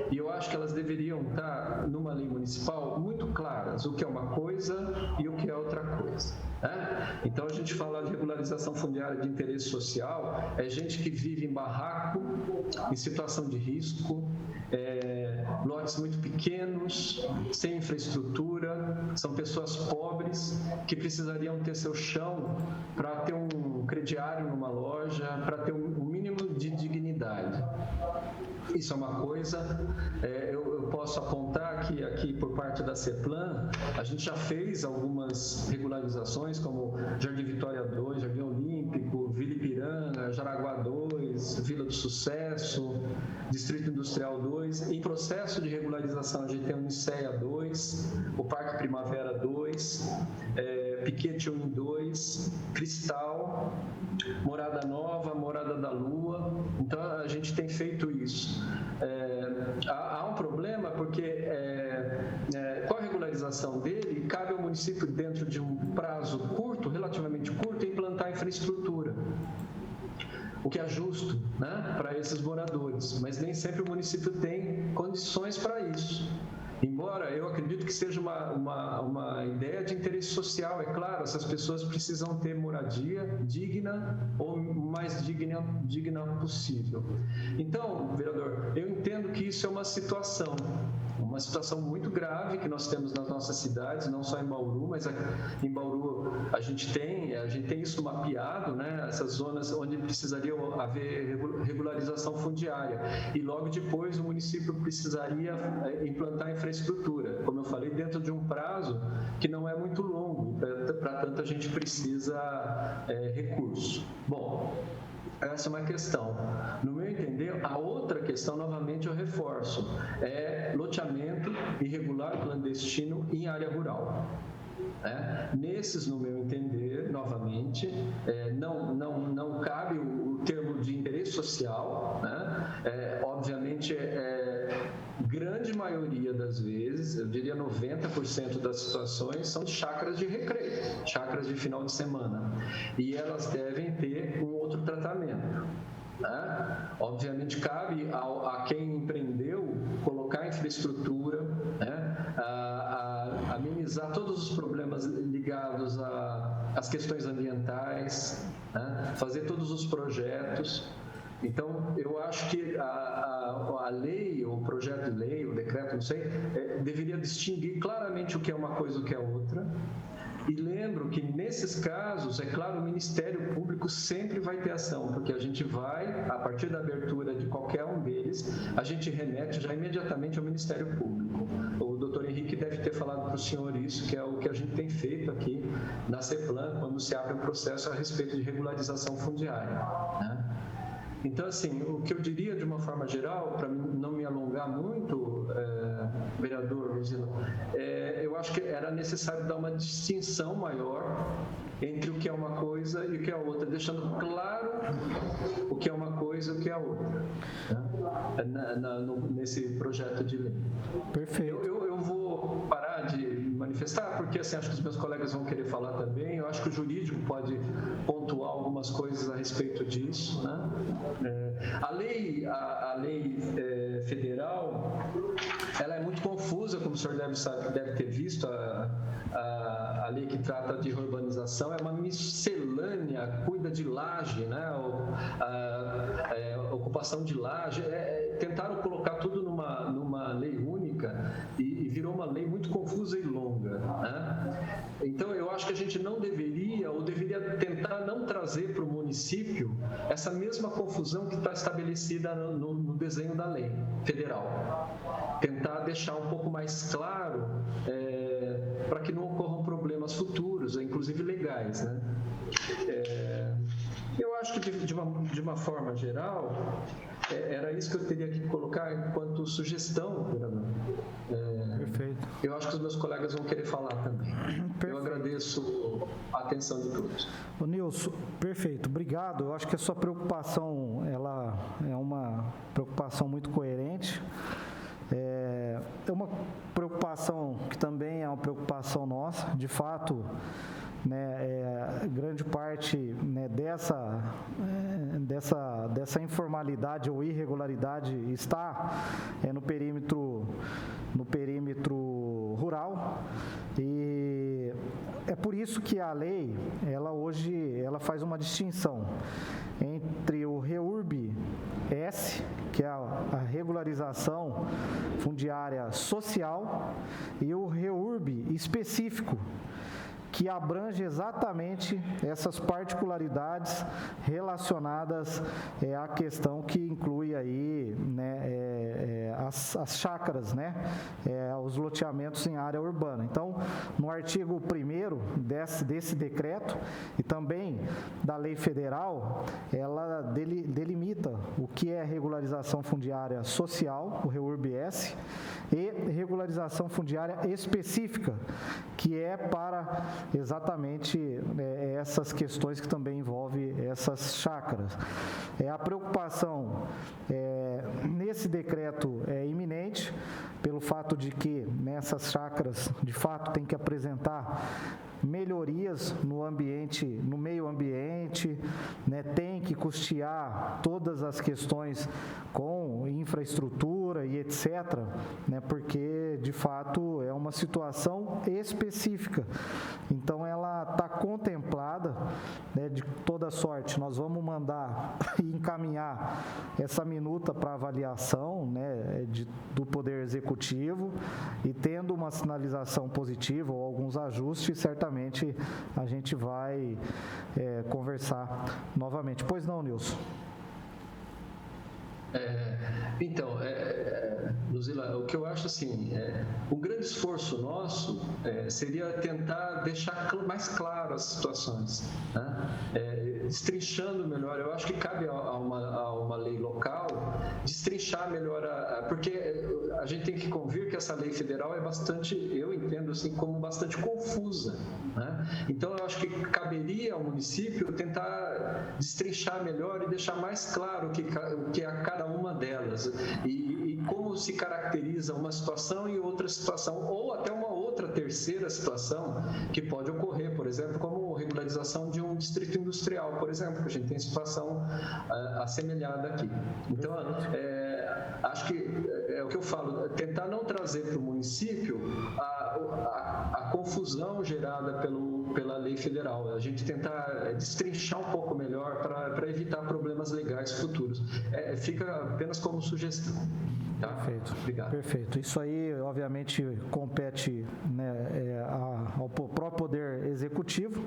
e eu acho que elas deveriam estar, numa lei municipal, muito claras, o que é uma coisa e o que é outra coisa, né? Então, a gente fala de regularização fundiária de interesse social, é gente que vive em barraco, em situação de risco, lotes muito pequenos, sem infraestrutura, são pessoas pobres que precisariam ter seu chão para ter um crediário numa loja, para ter um mínimo de dignidade. Isso é uma coisa. Eu posso apontar que aqui por parte da CEPLAN, a gente já fez algumas regularizações, como Jardim Vitória 2, Jardim Olímpico, Vila Ipiranga, Jaraguá 2, Vila do Sucesso, Distrito Industrial 2. Em processo de regularização, a gente tem o Niceia 2, o Parque Primavera 2, Piquete 1 e 2, Cristal, Morada Nova, Morada da Lua. Então, a gente tem feito isso. Há um problema porque com a regularização dele, cabe ao município, dentro de um prazo curto, relativamente curto, implantar infraestrutura, o que é justo, né, para esses moradores, mas nem sempre o município tem condições para isso. Embora eu acredito que seja uma ideia de interesse social, é claro, essas pessoas precisam ter moradia digna ou mais digna possível. Então, vereador, eu entendo que isso é uma situação muito grave que nós temos nas nossas cidades, não só em Bauru, mas em Bauru a gente tem isso mapeado, né? Essas zonas onde precisaria haver regularização fundiária, e logo depois o município precisaria implantar infraestrutura, como eu falei, dentro de um prazo que não é muito longo, para tanto a gente precisa recurso. Bom, essa é uma questão. No meu entender, a outra questão, novamente eu reforço, é loteamento irregular clandestino em área rural. Nesses, no meu entender, novamente, não cabe o termo de interesse social, né? Obviamente, grande maioria das vezes, eu diria 90% das situações, são chácaras de recreio, chácaras de final de semana, e elas devem ter um outro tratamento, né? Obviamente, cabe a quem empreendeu colocar infraestrutura, né? Amenizar todos os problemas ligados às questões ambientais, né? Fazer todos os projetos. Então, eu acho que a lei, ou o projeto de lei, o decreto, não sei, deveria distinguir claramente o que é uma coisa e o que é outra. E lembro que, nesses casos, é claro, o Ministério Público sempre vai ter ação, porque a gente vai, a partir da abertura de qualquer um deles, a gente remete já imediatamente ao Ministério Público. O doutor Henrique deve ter falado para o senhor isso, que é o que a gente tem feito aqui na CEPLAN, quando se abre um processo a respeito de regularização fundiária, né? Então, assim, o que eu diria de uma forma geral, para não me alongar muito, vereador Rosino, eu acho que era necessário dar uma distinção maior entre o que é uma coisa e o que é outra, deixando claro o que é uma coisa e o que é outra, né? Nesse projeto de lei.
Perfeito.
Eu vou parar de manifestar, porque assim, acho que os meus colegas vão querer falar também. Eu acho que o jurídico pode pontuar algumas coisas a respeito disso, né? A lei federal, ela é muito confusa, como o senhor deve ter visto, a lei que trata de urbanização é uma miscelânea, cuida de laje, né? Ocupação de laje. Tentaram colocar tudo numa lei única e virou uma lei muito confusa e longa, né? Então, eu acho que a gente não deveria, ou deveria tentar não trazer para o município essa mesma confusão que está estabelecida no desenho da lei federal. Tentar deixar um pouco mais claro para que não ocorram problemas futuros, inclusive legais, né? Eu acho que, de uma forma geral, era isso que eu teria que colocar enquanto sugestão, vereador.
Perfeito.
Eu acho que os meus colegas vão querer falar também. Perfeito. Eu agradeço a atenção de todos.
Ô Nilson, perfeito, obrigado. Eu acho que a sua preocupação, ela é uma preocupação muito coerente. É uma preocupação que também é uma preocupação nossa, de fato, né, grande parte, né, dessa informalidade ou irregularidade está no perímetro rural, e é por isso que a lei, ela faz uma distinção entre o REURB-S, que é a regularização fundiária social, e o REURB específico, que abrange exatamente essas particularidades relacionadas à questão que inclui aí, né, as chácaras, né, os loteamentos em área urbana. Então, no artigo 1º desse decreto e também da lei federal, ela delimita o que é regularização fundiária social, o REURB-S, e regularização fundiária específica, que é para exatamente essas questões que também envolvem essas chácaras. A preocupação nesse decreto é iminente, pelo fato de que nessas chácaras, de fato, tem que apresentar melhorias no meio ambiente, né, tem que custear todas as questões com infraestrutura e etc., né, porque de fato é uma situação específica. Então ela está contemplada, né, de toda sorte. Nós vamos mandar e encaminhar essa minuta para avaliação, né, do Poder Executivo, e tendo uma sinalização positiva ou alguns ajustes, certamente a gente vai conversar novamente. Pois não, Nilson?
Então, Luzila, o que eu acho assim, o grande esforço nosso seria tentar deixar mais claro as situações, né? Destrinchando melhor. Eu acho que cabe a uma lei local destrinchar melhor, porque a gente tem que convir que essa lei federal é bastante, eu entendo assim, como bastante confusa, né? Então, eu acho que caberia ao município tentar destrinchar melhor e deixar mais claro o que é cada uma delas e como se caracteriza uma situação e outra situação, ou até uma outra terceira situação que pode ocorrer, por exemplo, como regularização de um distrito industrial, por exemplo, que a gente tem situação assemelhada aqui. Então, acho que é o que eu falo, tentar não trazer para o município a confusão gerada pela lei federal, a gente tentar destrinchar um pouco melhor para evitar problemas legais futuros. Fica apenas como sugestão. Tá?
Perfeito.
Obrigado.
Perfeito. Isso aí, obviamente, compete, né, ao próprio Poder Executivo,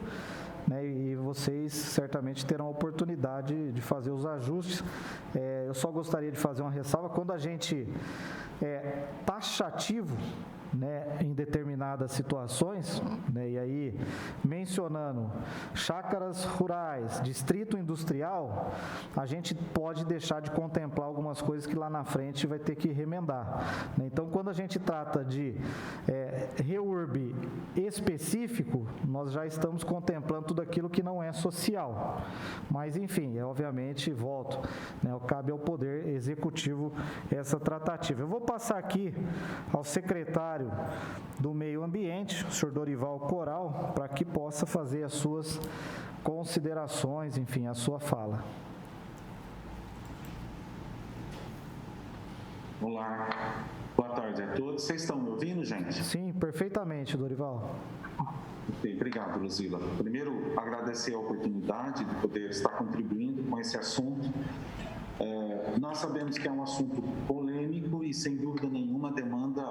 né, e vocês certamente terão a oportunidade de fazer os ajustes. Eu só gostaria de fazer uma ressalva: quando a gente é taxativo, né, em determinadas situações, né, e aí mencionando chácaras rurais, distrito industrial, a gente pode deixar de contemplar algumas coisas que lá na frente vai ter que remendar, né? Então, quando a gente trata de REURB específico, nós já estamos contemplando tudo aquilo que não é social. Mas, enfim, obviamente, volto, né, cabe ao Poder Executivo essa tratativa. Eu vou passar aqui ao secretário do Meio Ambiente, o senhor Dorival Coral, para que possa fazer as suas considerações, enfim, a sua fala.
Olá, boa tarde a todos. Vocês estão me ouvindo, gente?
Sim, perfeitamente, Dorival.
Bem, obrigado, Luzila. Primeiro, agradecer a oportunidade de poder estar contribuindo com esse assunto. Nós sabemos que é um assunto polêmico e, sem dúvida nenhuma, demanda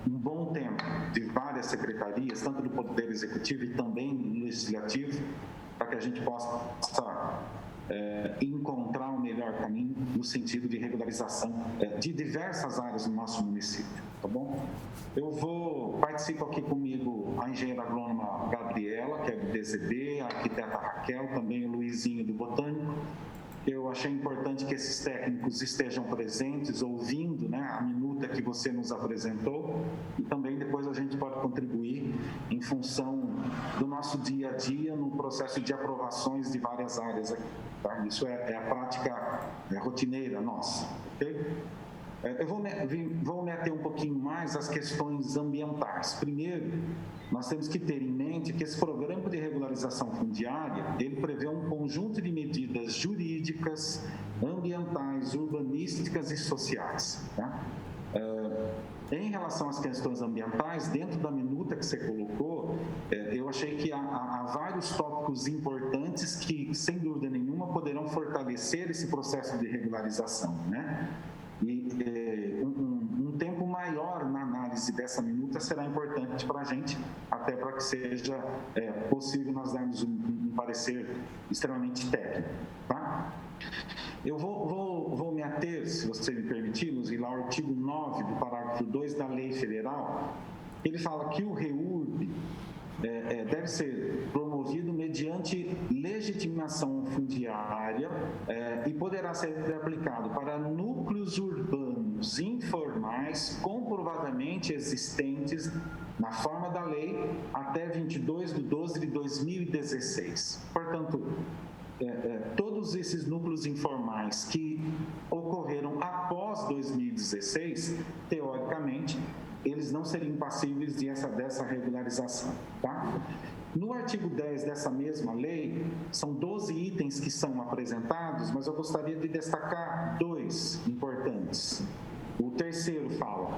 um bom tempo de várias secretarias, tanto do Poder Executivo e também do Legislativo, para que a gente possa encontrar o melhor caminho no sentido de regularização de diversas áreas do nosso município, tá bom? Participo aqui comigo a engenheira agrônoma Gabriela, que é do DZB, a arquiteta Raquel, também o Luizinho do Botânico. Eu achei importante que esses técnicos estejam presentes, ouvindo, né, a minuta que você nos apresentou, e também depois a gente pode contribuir em função do nosso dia a dia no processo de aprovações de várias áreas aqui, tá? Isso é a prática rotineira nossa, ok? Eu vou me ater um pouquinho mais às questões ambientais. Primeiro, nós temos que ter em mente que esse programa de regularização fundiária, ele prevê um conjunto de medidas jurídicas, ambientais, urbanísticas e sociais, tá? Em relação às questões ambientais, dentro da minuta que você colocou, eu achei que há vários tópicos importantes que, sem dúvida nenhuma, poderão fortalecer esse processo de regularização, né? E um tempo maior na análise dessa minuta será importante para a gente, até para que seja possível nós darmos um parecer extremamente técnico, tá? Eu vou me ater, se você me permitir, Luzila, ao artigo 9 do parágrafo 2 da Lei Federal. Ele fala que o REURB deve ser promovido mediante legitimação fundiária e poderá ser aplicado para núcleos urbanos informais comprovadamente existentes na forma da lei até 22/12/2016. Portanto, todos esses núcleos informais que ocorreram após 2016, teoricamente, eles não seriam passíveis dessa regularização, tá? No artigo 10 dessa mesma lei, são 12 itens que são apresentados, mas eu gostaria de destacar 2 importantes. O terceiro fala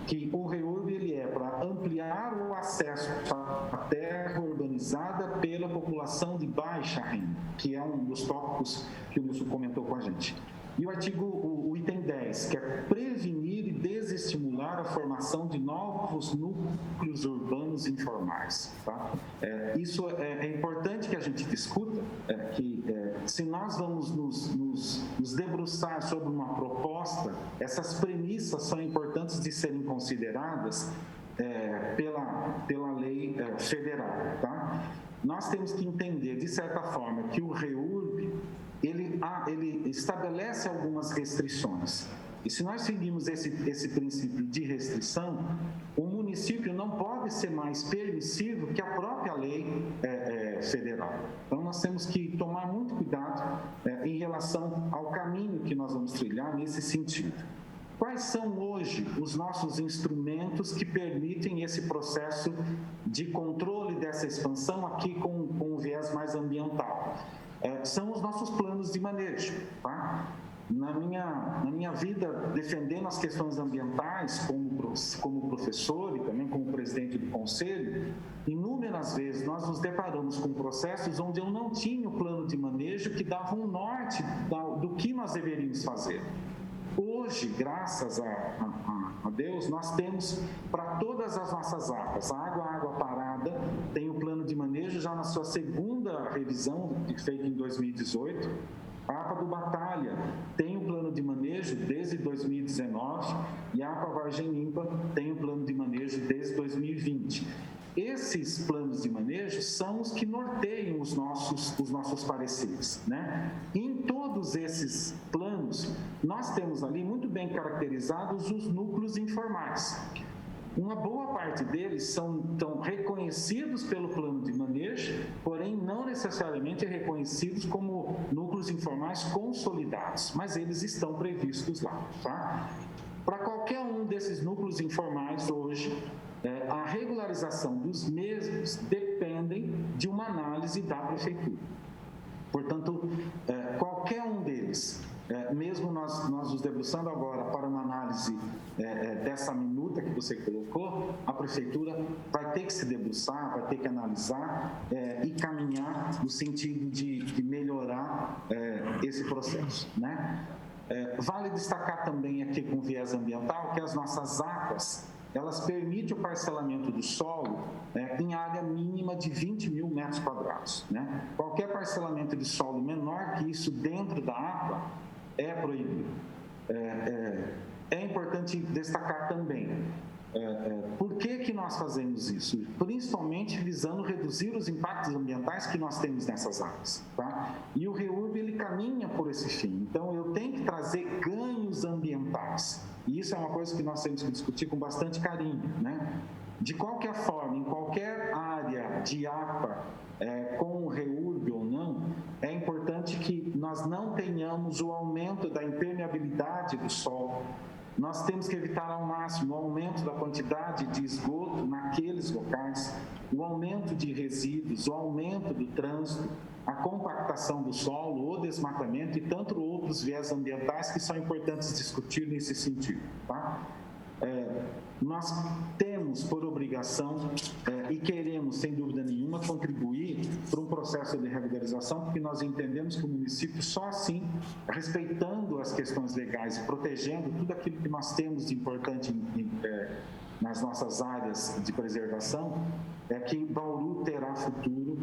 que o REURB ele é para ampliar o acesso à terra urbanizada pela população de baixa renda, que é um dos tópicos que o Wilson comentou com a gente. E o item 10, que é prevenir e desestimular a formação de novos núcleos urbanos informais, tá? Isso é importante que a gente discuta, que se nós vamos nos debruçar sobre uma proposta, essas premissas são importantes de serem consideradas pela lei federal, tá? Nós temos que entender, de certa forma, que o REURB ele estabelece algumas restrições. E se nós seguirmos esse princípio de restrição, o município não pode ser mais permissivo que a própria lei federal. Então, nós temos que tomar muito cuidado em relação ao caminho que nós vamos trilhar nesse sentido. Quais são hoje os nossos instrumentos que permitem esse processo de controle dessa expansão aqui com um viés mais ambiental? São os nossos planos de manejo, tá? Na minha vida, defendendo as questões ambientais como professor e também como presidente do conselho, inúmeras vezes nós nos deparamos com processos onde eu não tinha o plano de manejo que dava um norte do que nós deveríamos fazer. Hoje, graças a Deus, nós temos para todas as nossas águas. A água parada tem o plano de manejo já na sua segunda revisão, feita em 2018. A APA do Batalha tem o plano de manejo desde 2019 e a APA Vargem Limpa tem o plano de manejo desde 2020. Esses planos de manejo são os que norteiam os nossos pareceres, né? Em todos esses planos, nós temos ali muito bem caracterizados os núcleos informais. Uma boa parte deles estão reconhecidos pelo plano de manejo, porém não necessariamente reconhecidos como núcleos informais consolidados, mas eles estão previstos lá, tá? Para qualquer um desses núcleos informais hoje, a regularização dos mesmos dependem de uma análise da prefeitura. Portanto, qualquer um deles mesmo nós nos debruçando agora para uma análise dessa minuta que você colocou, a Prefeitura vai ter que se debruçar, vai ter que analisar e caminhar no sentido de melhorar esse processo, né? Vale destacar também aqui com viés ambiental que as nossas APAs, elas permitem o parcelamento do solo em área mínima de 20 mil metros quadrados, né? Qualquer parcelamento de solo menor que isso dentro da APA é proibido. É importante destacar também por que nós fazemos isso? Principalmente visando reduzir os impactos ambientais que nós temos nessas áreas, tá? E o REURB, ele caminha por esse fim. Então, eu tenho que trazer ganhos ambientais. E isso é uma coisa que nós temos que discutir com bastante carinho, né? De qualquer forma, em qualquer área de APA, com o REURB ou não, é importante que nós não tenhamos o aumento da impermeabilidade do solo. Nós temos que evitar ao máximo o aumento da quantidade de esgoto naqueles locais, o aumento de resíduos, o aumento do trânsito, a compactação do solo, o desmatamento e tantos outros viés ambientais que são importantes discutir nesse sentido, tá? Nós temos por obrigação e queremos, sem dúvida nenhuma, contribuir para um processo de regularização, porque nós entendemos que o município, só assim, respeitando as questões legais e protegendo tudo aquilo que nós temos de importante nas nossas áreas de preservação, é que Bauru terá futuro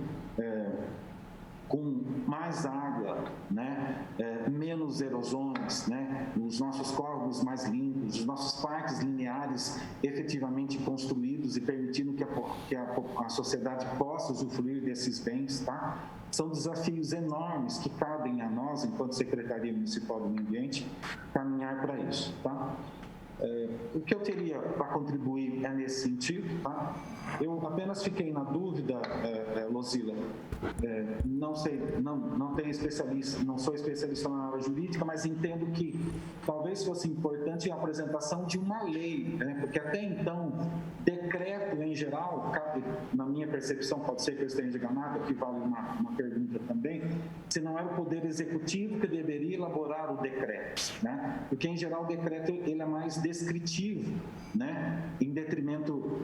com mais água, né? Menos erosões, né? Os nossos córregos mais limpos, os nossos parques lineares efetivamente construídos e permitindo que a sociedade possa usufruir desses bens, tá? São desafios enormes que cabem a nós, enquanto Secretaria Municipal do Meio Ambiente, caminhar para isso, tá? O que eu teria para contribuir é nesse sentido, tá? Eu apenas fiquei na dúvida, Luzila, não sei, não tenho especialista, não sou especialista na área jurídica, mas entendo que talvez fosse importante a apresentação de uma lei, né? Porque até então, decreto em geral, na minha percepção, pode ser que eu esteja enganado, aqui vale uma pergunta também, se não era o Poder Executivo que deveria elaborar o decreto, né? Porque em geral o decreto ele é mais descritivo, né? Em detrimento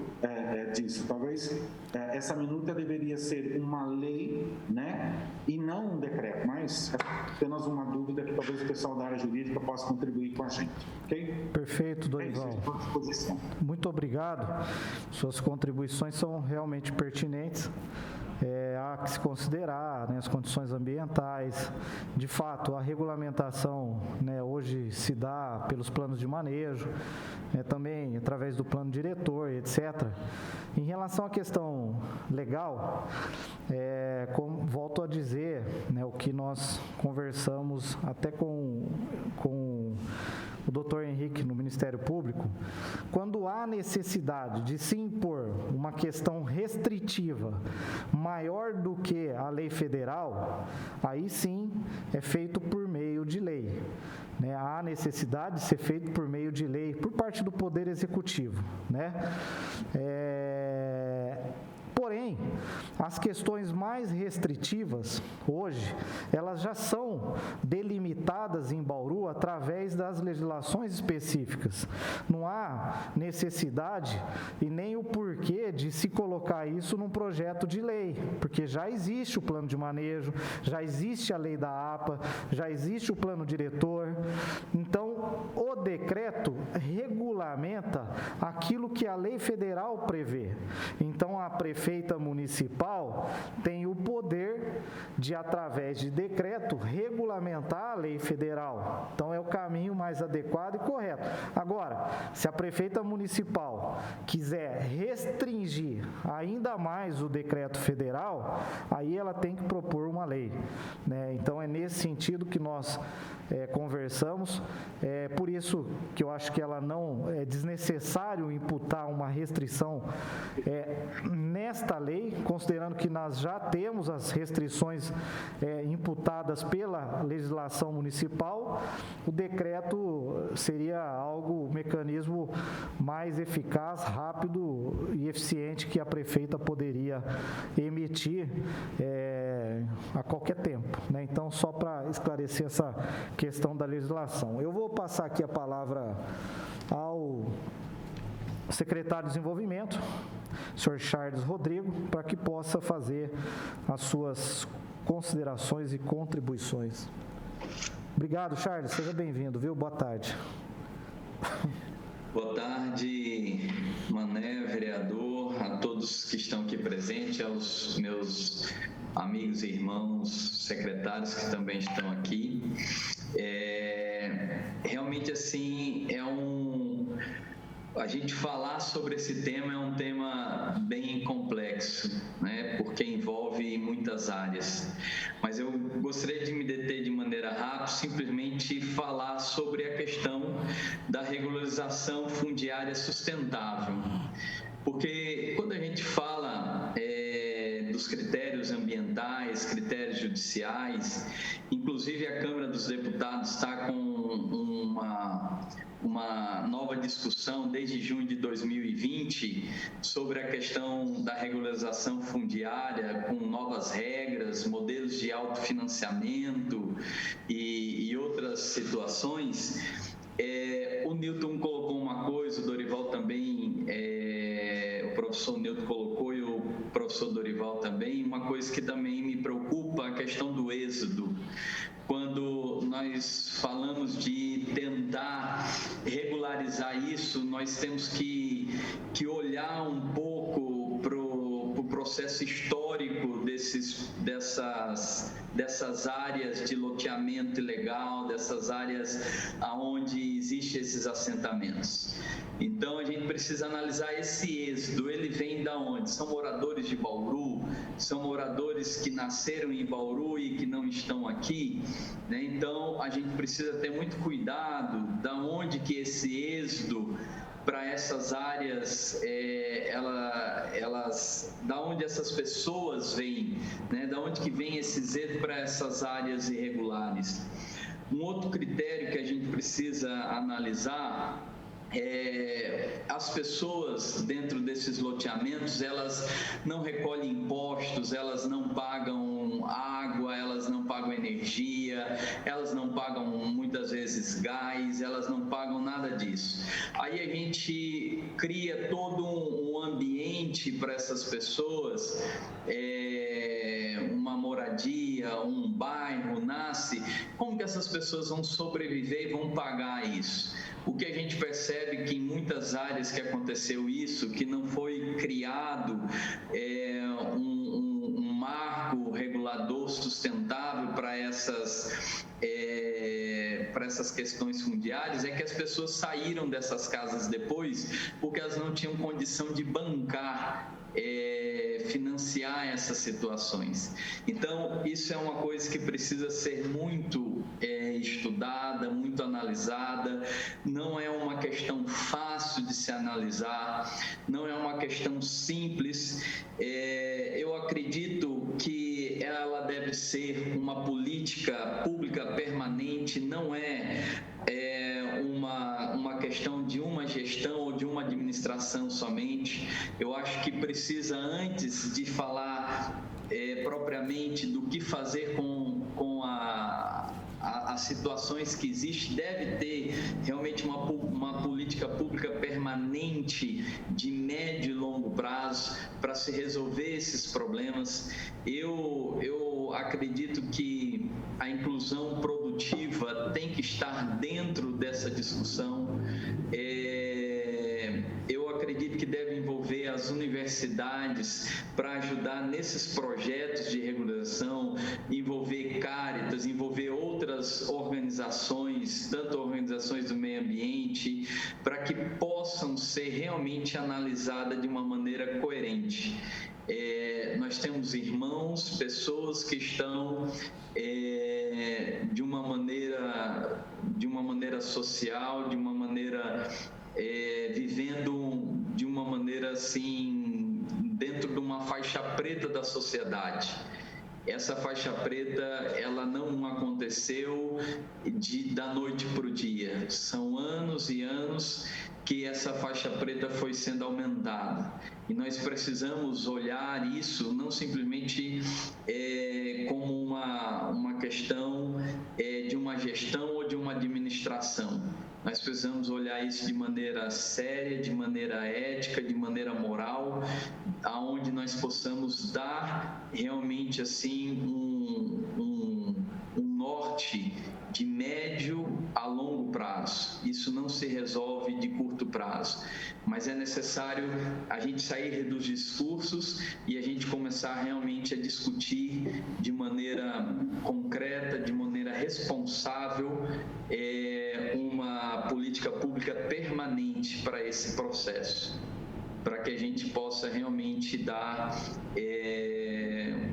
disso. Talvez essa minuta deveria ser uma lei, né? E não um decreto, mas apenas uma dúvida que talvez o pessoal da área jurídica possa contribuir com a gente, ok?
Perfeito, Dorival. Muito obrigado. Suas contribuições são realmente pertinentes. Há que se considerar, né, as condições ambientais. De fato, a regulamentação, né, hoje se dá pelos planos de manejo, também através do plano diretor, etc. Em relação à questão legal, volto a dizer, né, o que nós conversamos até com o doutor Henrique no Ministério Público, quando há necessidade de se impor uma questão restritiva maior do que a lei federal, aí sim é feito por meio de lei. Né? Há necessidade de ser feito por meio de lei, por parte do Poder Executivo, né? Porém, as questões mais restritivas, hoje, elas já são delimitadas em Bauru através das legislações específicas. Não há necessidade e nem o porquê de se colocar isso num projeto de lei, porque já existe o plano de manejo, já existe a lei da APA, já existe o plano diretor. Então, o decreto regulamenta aquilo que a lei federal prevê. Então, a prefeita municipal tem o poder de, através de decreto, regulamentar a lei federal. Então, é o caminho mais adequado e correto. Agora, se a prefeita municipal quiser restringir ainda mais o decreto federal, aí ela tem que propor uma lei, né? Então, é nesse sentido que nós conversamos. Por isso que eu acho que ela não é desnecessário imputar uma restrição nesta desta lei, considerando que nós já temos as restrições imputadas pela legislação municipal, o decreto seria um mecanismo mais eficaz, rápido e eficiente que a prefeita poderia emitir a qualquer tempo, né? Então, só para esclarecer essa questão da legislação. Eu vou passar aqui a palavra ao secretário de Desenvolvimento, senhor Charles Rodrigo, para que possa fazer as suas considerações e contribuições. Obrigado, Charles. Seja bem-vindo, viu? Boa tarde.
Boa tarde, Mané, vereador, a todos que estão aqui presentes, aos meus amigos e irmãos secretários que também estão aqui. Realmente, assim, a gente falar sobre esse tema é um tema bem complexo, né? Porque envolve muitas áreas. Mas eu gostaria de me deter de maneira rápida, simplesmente falar sobre a questão da regularização fundiária sustentável. Porque quando a gente fala dos critérios ambientais, critérios judiciais, inclusive a Câmara dos Deputados está com uma nova discussão desde junho de 2020 sobre a questão da regularização fundiária, com novas regras, modelos de autofinanciamento e outras situações. O Newton colocou uma coisa, o Dorival também, o professor Newton colocou e o professor Dorival também, uma coisa que também me preocupa, a questão do êxodo. Quando nós falamos de tentar regularizar isso, nós temos que olhar um pouco para o processo histórico dessas áreas de loteamento ilegal, dessas áreas onde existem esses assentamentos. Então, a gente precisa analisar esse êxodo. Ele vem da onde? São moradores de Bauru? São moradores que nasceram em Bauru e que não estão aqui? Né? Então, a gente precisa ter muito cuidado da onde que esse êxodo para essas áreas, da onde essas pessoas vêm, né? Da onde que vem esse êxodo para essas áreas irregulares. Um outro critério que a gente precisa analisar as pessoas dentro desses loteamentos, elas não recolhem impostos, elas não pagam água, elas não pagam energia, elas não pagam muitas vezes gás, elas não pagam nada disso. Aí a gente cria todo um ambiente para essas pessoas, uma moradia, um bairro nasce. Como que essas pessoas vão sobreviver e vão pagar isso? O que a gente percebe que em muitas áreas que aconteceu isso, que não foi criado um marco regulador sustentável para essas questões fundiárias, é que as pessoas saíram dessas casas depois porque elas não tinham condição de bancar, financiar essas situações. Então, isso é uma coisa que precisa ser muito estudada, muito analisada. Não é uma questão fácil de se analisar, não é uma questão simples. Eu acredito que ela deve ser uma política pública permanente, não é uma questão de uma gestão ou de uma administração somente. Eu acho que precisa, antes de falar propriamente do que fazer com as situações que existem, deve ter realmente uma política pública permanente de médio e longo prazo para se resolver esses problemas. Eu acredito que a inclusão produtiva tem que estar dentro dessa discussão. Eu acredito que deve envolver as universidades para ajudar nesses projetos de regularização, envolver Cáritas, envolver outras organizações, tanto organizações do meio ambiente, para que possam ser realmente analisadas de uma maneira coerente. Nós temos irmãos, pessoas que estão de uma maneira social, de uma maneira vivendo de uma maneira assim, dentro de uma faixa preta da sociedade. Essa faixa preta, ela não aconteceu da noite para o dia. São anos e anos que essa faixa preta foi sendo aumentada. E nós precisamos olhar isso não simplesmente como uma questão de uma gestão ou de uma administração. Nós precisamos olhar isso de maneira séria, de maneira ética, de maneira moral, aonde nós possamos dar realmente assim um norte de médio a longo prazo. Isso não se resolve de curto prazo, mas é necessário a gente sair dos discursos e a gente começar realmente a discutir de maneira concreta, de maneira responsável, uma política pública permanente para esse processo, para que a gente possa realmente dar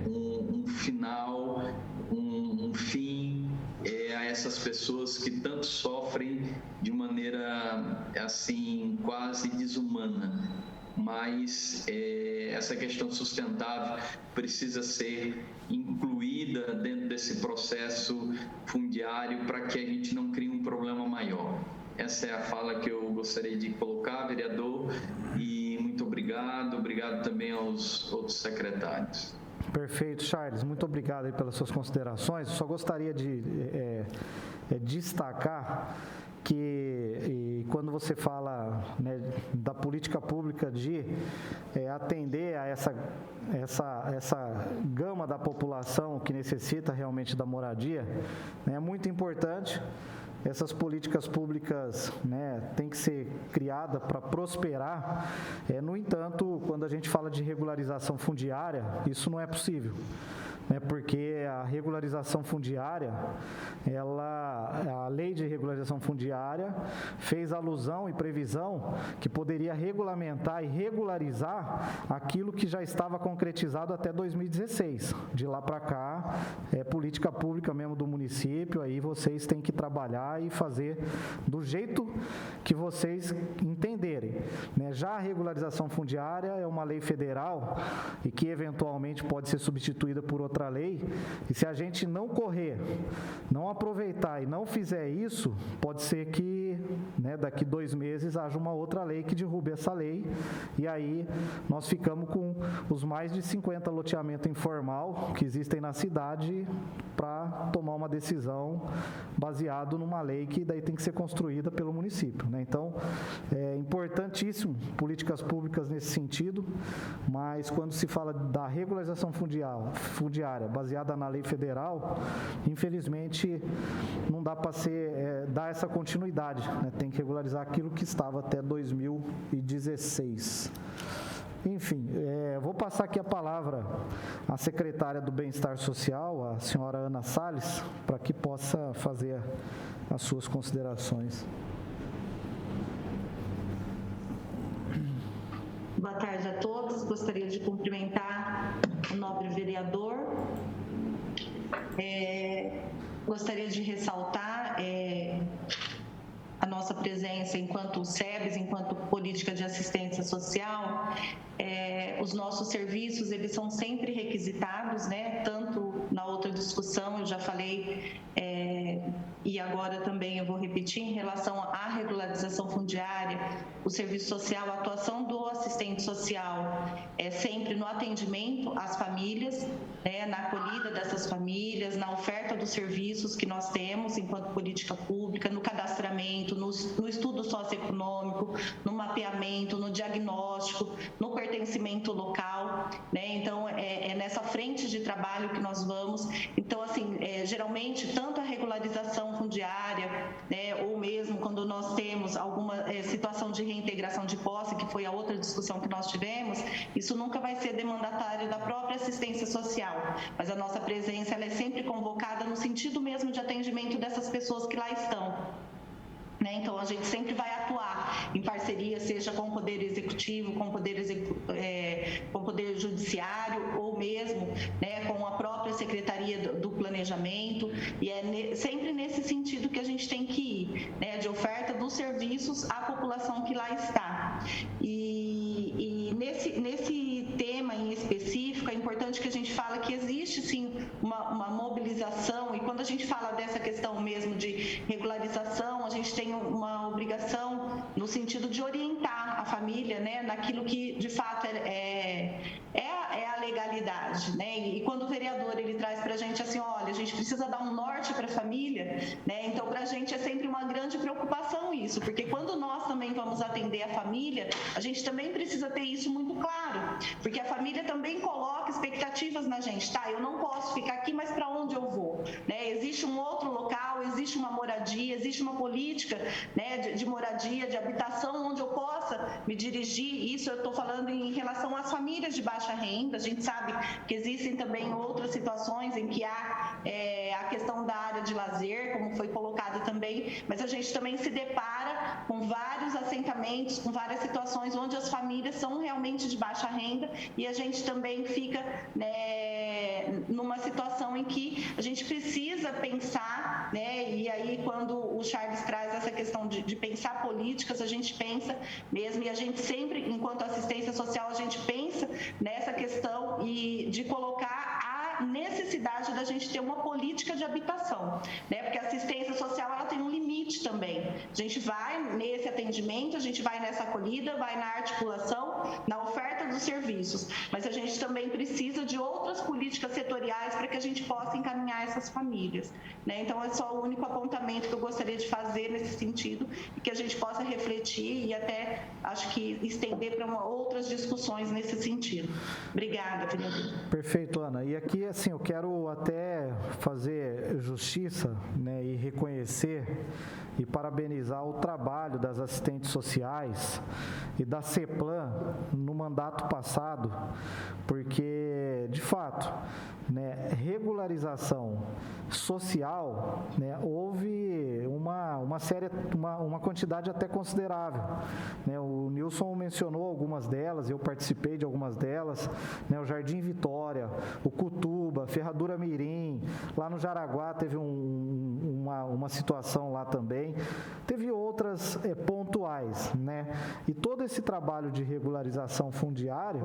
um final, um fim a essas pessoas que tanto sofrem de maneira assim quase desumana. Mas essa questão sustentável precisa ser incluída dentro desse processo fundiário para que a gente não crie um problema maior. Essa é a fala que eu gostaria de colocar, vereador, e muito obrigado. Obrigado também aos outros secretários.
Perfeito, Charles. Muito obrigado aí pelas suas considerações. Eu só gostaria de destacar que quando você fala, né, da política pública de atender a essa gama da população que necessita realmente da moradia, né, é muito importante. Essas políticas públicas, né, têm que ser criadas para prosperar. No entanto, quando a gente fala de regularização fundiária, isso não é possível, né, porque a regularização fundiária, a lei de regularização fundiária fez alusão e previsão que poderia regulamentar e regularizar aquilo que já estava concretizado até 2016. De lá para cá, é política pública mesmo do município, aí vocês têm que trabalhar e fazer do jeito que vocês entenderem, né? Já a regularização fundiária é uma lei federal e que eventualmente pode ser substituída por outra lei, e se a gente não correr, não aproveitar e não fizer isso, pode ser que, né, daqui 2 meses haja uma outra lei que derrube essa lei, e aí nós ficamos com os mais de 50 loteamentos informal que existem na cidade para tomar uma decisão baseado numa lei que daí tem que ser construída pelo município, né? Então, é importantíssimo políticas públicas nesse sentido, mas quando se fala da regularização fundiária baseada na lei federal, infelizmente não dá para dar essa continuidade, né? Tem que regularizar aquilo que estava até 2016. Enfim, vou passar aqui a palavra à secretária do Bem-Estar Social, a senhora Ana Salles, para que possa fazer as suas considerações.
Boa tarde a todos. Gostaria de cumprimentar o nobre vereador. Gostaria de ressaltar a nossa presença enquanto SEBS, enquanto política de assistência social. Os nossos serviços, eles são sempre requisitados, né? Tanto na outra discussão, eu já falei, e agora também eu vou repetir, em relação à regularização fundiária, o serviço social, a atuação do assistente social é sempre no atendimento às famílias, né? Na acolhida dessas famílias, na oferta dos serviços que nós temos enquanto política pública, no cadastramento, no estudo socioeconômico, no mapeamento, no diagnóstico, no pertencimento local, né? Então, é nessa frente de trabalho que nós vamos. Então, assim, geralmente, tanto a regularização fundiária, né, ou mesmo quando nós temos alguma situação de reintegração de posse, que foi a outra discussão que nós tivemos, isso nunca vai ser demandatário da própria assistência social, mas a nossa presença, ela é sempre convocada no sentido mesmo de atendimento dessas pessoas que lá estão. Então, a gente sempre vai atuar em parceria, seja com o Poder Executivo, com o Poder Judiciário, ou mesmo, né, com a própria Secretaria do Planejamento, e é sempre nesse sentido que a gente tem que ir, né, de oferta dos serviços à população que lá está. E nesse tema em específico, gente fala que existe sim uma mobilização, e quando a gente fala dessa questão mesmo de regularização, a gente tem uma obrigação no sentido de orientar a família, né, naquilo que de fato é a legalidade, né? E quando o vereador ele traz para a gente assim, olha, a gente precisa dar um norte para a família, né? Então para a gente é sempre uma grande preocupação isso, porque quando nós também vamos atender a família, a gente também precisa ter isso muito claro, porque a família também coloca expectativas na gente, tá? Eu não posso ficar aqui, mas para onde eu vou, né? Existe um outro local, existe uma moradia, existe uma política, né, de moradia, de habitação onde eu possa me dirigir. Isso eu estou falando em relação às famílias de baixa renda. A gente sabe que existem também outras situações em que há a questão da área de lazer, como foi colocado também, mas a gente também se depara com vários assentamentos, com várias situações onde as famílias são realmente de baixa renda, e a gente também fica, né, numa situação em que a gente precisa pensar, né, e aí quando o Charles traz essa questão de pensar políticas, a gente pensa mesmo, e a gente sempre, enquanto assistência social, a gente pensa nessa questão e de colocar a necessidade da gente ter uma política de habitação, né? Porque a assistência social ela tem um limite também. A gente vai nesse atendimento, a gente vai nessa acolhida, vai na articulação, na oferta dos serviços, mas a gente também precisa de outras políticas setoriais para que a gente possa encaminhar essas famílias, né? Então é só o único apontamento que eu gostaria de fazer nesse sentido, e que a gente possa refletir e até acho que estender para outras discussões nesse sentido. Obrigada, vereador.
Perfeito, Ana. E aqui, assim, eu quero até fazer justiça, né, e reconhecer e parabenizar o trabalho das assistentes sociais e da CEPLAN no mandato passado, porque, de fato, né, regularização social, né, houve uma quantidade até considerável, né? O Nilson mencionou algumas delas, eu participei de algumas delas, né? O Jardim Vitória, o Cutuba, Ferradura Mirim, lá no Jaraguá teve uma situação lá também, teve outras pontuais, né? E todo esse trabalho de regularização fundiária,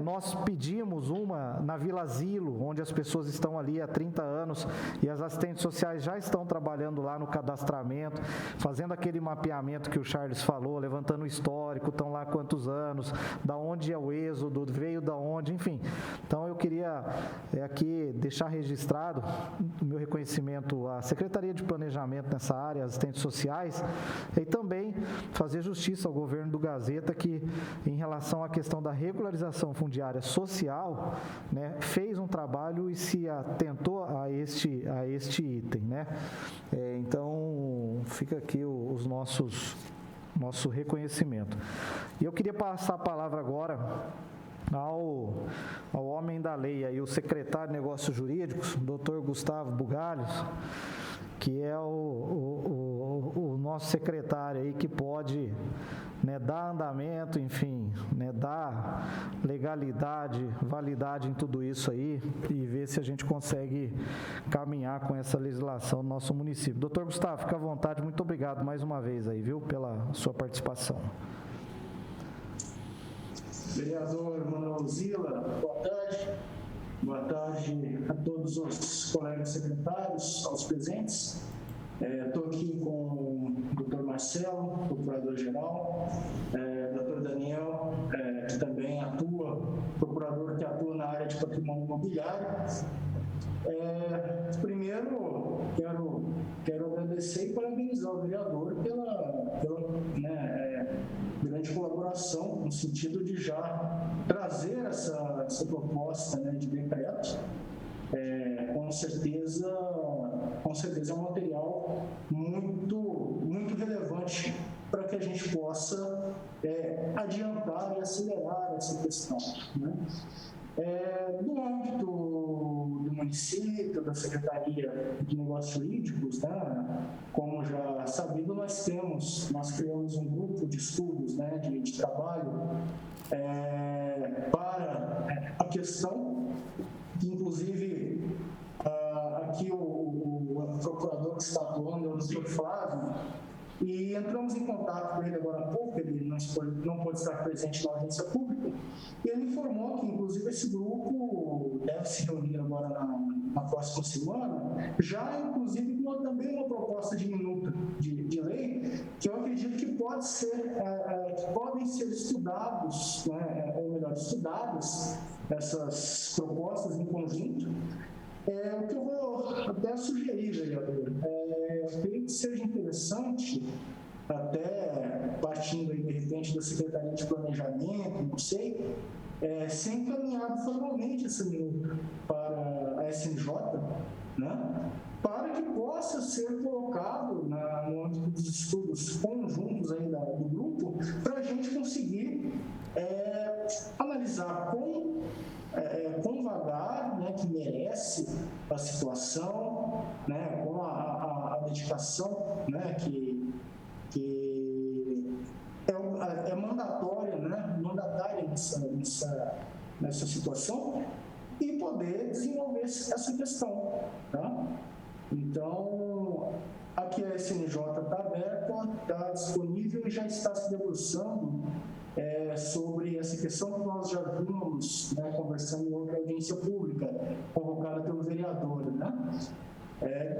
nós pedimos uma na Vila Asilo, onde as pessoas estão ali há 30 anos e as assistentes sociais já estão trabalhando lá no cadastramento, fazendo aquele mapeamento que o Charles falou, levantando o histórico, estão lá há quantos anos, da onde é o êxodo, veio da onde, enfim. Então eu queria aqui deixar registrado o meu reconhecimento à Secretaria de Planejamento nessa área, assistentes sociais, e também fazer justiça ao governo do Gazeta, que em relação à questão da regularização fundiária social, né, fez um trabalho e se atentou a este item, né? Então fica aqui o nosso reconhecimento. E eu queria passar a palavra agora ao homem da lei, aí, o secretário de Negócios Jurídicos, Dr. Gustavo Bugalhos, que é o nosso secretário aí que pode, né, dar andamento, enfim, né, dar legalidade, validade em tudo isso aí e ver se a gente consegue caminhar com essa legislação no nosso município. Doutor Gustavo, fica à vontade, muito obrigado mais uma vez aí, viu, pela sua participação.
Vereador Manuel Zila, boa tarde. Boa tarde a todos os colegas secretários, aos presentes. Estou aqui com o Dr. Marcelo, procurador-geral, Dr. Daniel, que também atua, procurador que atua na área de patrimônio imobiliário. Primeiro, quero agradecer e parabenizar o vereador pela grande colaboração, no sentido de já trazer essa proposta, né, de decreto. Com certeza é um material muito relevante para que a gente possa adiantar e acelerar essa questão, né? No âmbito do município, da Secretaria de Negócios Jurídicos, né, como já sabido, nós criamos um grupo de estudos, né, de trabalho para a questão, que inclusive aqui o procurador que está atuando é o Dr. Flávio, e entramos em contato com ele agora há pouco, ele não pôde estar presente na audiência pública, e ele informou que, inclusive, esse grupo deve se reunir agora na próxima semana, já, inclusive, com também uma proposta de minuta de lei, que eu acredito que podem ser estudados, né, ou melhor, estudadas essas propostas em conjunto. O que eu vou até sugerir, vereador, eu creio que seja interessante, até partindo aí, de repente, da Secretaria de Planejamento, não sei, ser encaminhado formalmente essa minuta para a SNJ, né, para que possa ser colocado no âmbito dos estudos conjuntos aí do grupo, para a gente conseguir analisar com vagar, né, que merece a situação, né, com a dedicação, né, que é mandatória, né, mandatária nessa situação, e poder desenvolver essa questão, tá? Então, aqui a SNJ está aberta, está disponível e já está se debruçando sobre essa questão que nós já vimos, né, conversando em outra audiência pública, convocada pelo vereador, né?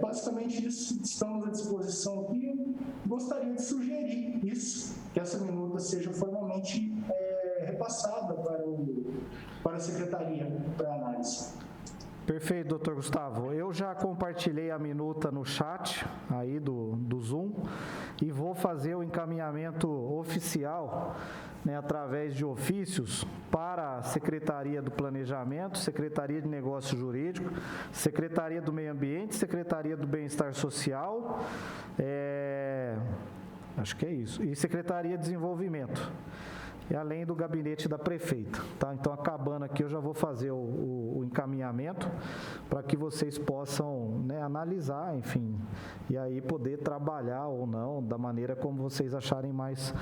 Basicamente isso, estamos à disposição aqui. Gostaria de sugerir isso, que essa minuta seja formalmente repassada para a Secretaria para análise.
Perfeito, doutor Gustavo. Eu já compartilhei a minuta no chat aí do Zoom e vou fazer o encaminhamento oficial, né, através de ofícios para a Secretaria do Planejamento, Secretaria de Negócio Jurídico, Secretaria do Meio Ambiente, Secretaria do Bem-Estar Social, acho que é isso, e Secretaria de Desenvolvimento. E além do gabinete da prefeita, tá? Então, acabando aqui, eu já vou fazer o encaminhamento para que vocês possam, né, analisar, enfim, e aí poder trabalhar ou não da maneira como vocês acharem mais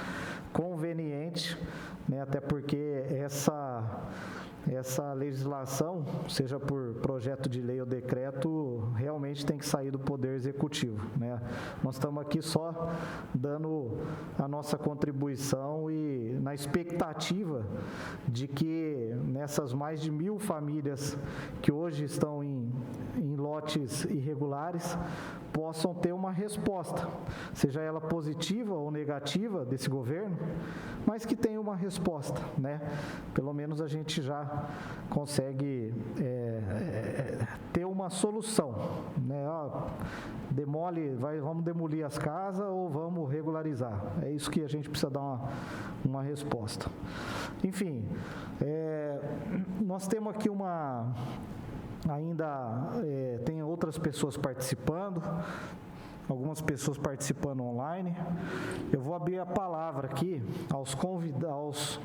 conveniente, né? Até porque essa legislação, seja por projeto de lei ou decreto, realmente tem que sair do Poder Executivo, né? Nós estamos aqui só dando a nossa contribuição e na expectativa de que nessas mais de 1.000 famílias que hoje estão em lotes irregulares, possam ter uma resposta, seja ela positiva ou negativa desse governo, mas que tenha uma resposta, né? Pelo menos a gente já consegue ter uma solução, né? Vamos demolir as casas ou vamos regularizar? É isso que a gente precisa dar uma resposta. Enfim, nós temos aqui tem outras pessoas participando, algumas pessoas participando online. Eu vou abrir a palavra aqui aos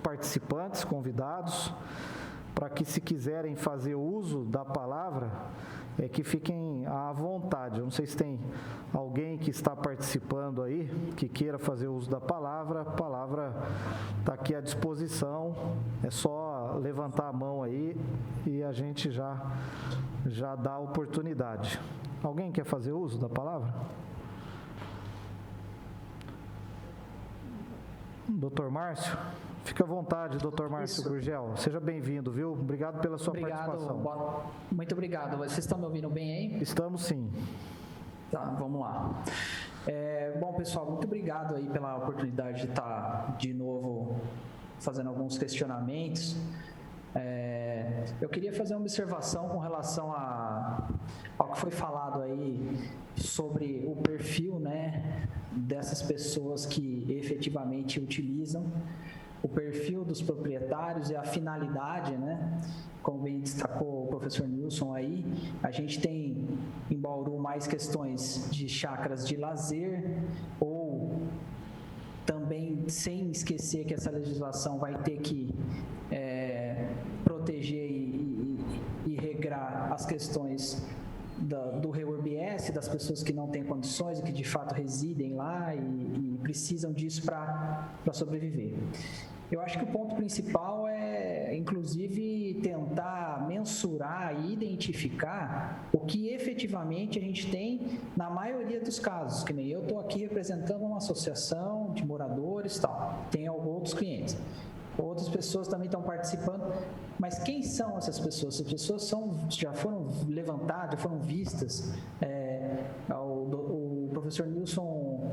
participantes, convidados, para que, se quiserem fazer uso da palavra, que fiquem à vontade. Eu não sei se tem alguém que está participando aí, que queira fazer uso da palavra. A palavra está aqui à disposição, é só levantar a mão aí e a gente já dá a oportunidade. Alguém quer fazer uso da palavra? Doutor Márcio? Fica à vontade, doutor Márcio Gurgel. Seja bem-vindo, viu? Obrigado pela sua participação.
Muito obrigado. Vocês estão me ouvindo bem aí?
Estamos sim.
Tá, vamos lá. Bom, pessoal, muito obrigado aí pela oportunidade de estar de novo fazendo alguns questionamentos. Eu queria fazer uma observação com relação ao que foi falado aí sobre o perfil, né, dessas pessoas que efetivamente utilizam, o perfil dos proprietários e a finalidade, né? Como bem destacou o professor Nilson aí, a gente tem em Bauru mais questões de chácaras de lazer, ou também sem esquecer que essa legislação vai ter que proteger e regrar as questões do REURBS, das pessoas que não têm condições e que de fato residem lá e precisam disso para sobreviver. Eu acho que o ponto principal inclusive, tentar mensurar e identificar o que efetivamente a gente tem na maioria dos casos, que nem eu estou aqui representando uma associação de moradores e tal, tem outros clientes. Outras pessoas também estão participando, mas quem são essas pessoas? Essas pessoas já foram levantadas, já foram vistas. O professor Nilson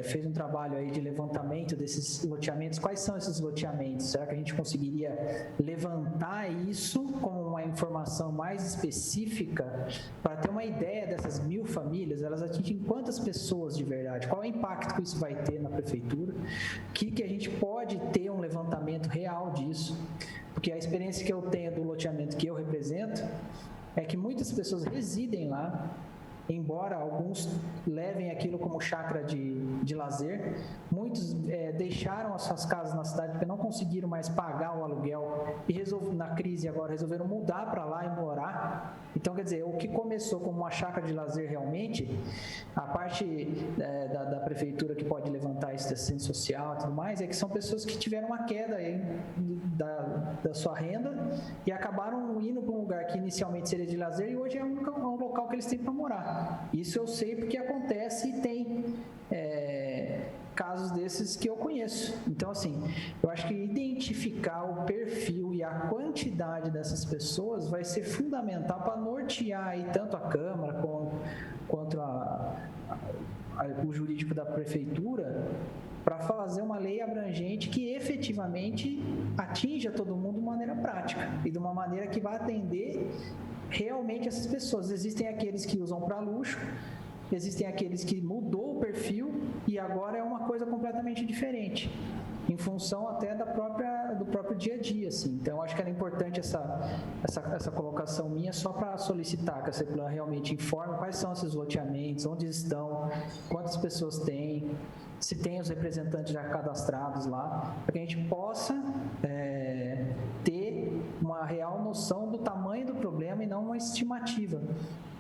fez um trabalho aí de levantamento desses loteamentos. Quais são esses loteamentos? Será que a gente conseguiria levantar isso como uma informação mais específica para ter uma ideia dessas 1.000 famílias? Elas atingem quantas pessoas de verdade? Qual é o impacto que isso vai ter na prefeitura? Que a gente pode ter um levantamento real disso? Porque a experiência que eu tenho do loteamento que eu represento é que muitas pessoas residem lá, embora alguns levem aquilo como chácara de lazer, muitos deixaram as suas casas na cidade porque não conseguiram mais pagar o aluguel e na crise agora resolveram mudar para lá e morar. Então, quer dizer, o que começou como uma chácara de lazer realmente, a parte da prefeitura que pode levantar esse assistência social e tudo mais, é que são pessoas que tiveram uma queda aí da sua renda e acabaram indo para um lugar que inicialmente seria de lazer e hoje é um local que eles têm para morar. Isso eu sei porque acontece e tem casos desses que eu conheço. Então, assim, eu acho que identificar o perfil e a quantidade dessas pessoas vai ser fundamental para nortear aí tanto a Câmara quanto o jurídico da Prefeitura para fazer uma lei abrangente que efetivamente atinja todo mundo de maneira prática e de uma maneira que vai atender realmente essas pessoas. Existem aqueles que usam para luxo, existem aqueles que mudou o perfil e agora é uma coisa completamente diferente, em função até do próprio dia a dia, assim. Então, eu acho que era importante essa colocação minha só para solicitar que a CEPLAN realmente informe quais são esses loteamentos, onde estão, quantas pessoas têm, se tem os representantes já cadastrados lá, para que a gente possa ter uma real noção do tamanho do problema e não uma estimativa.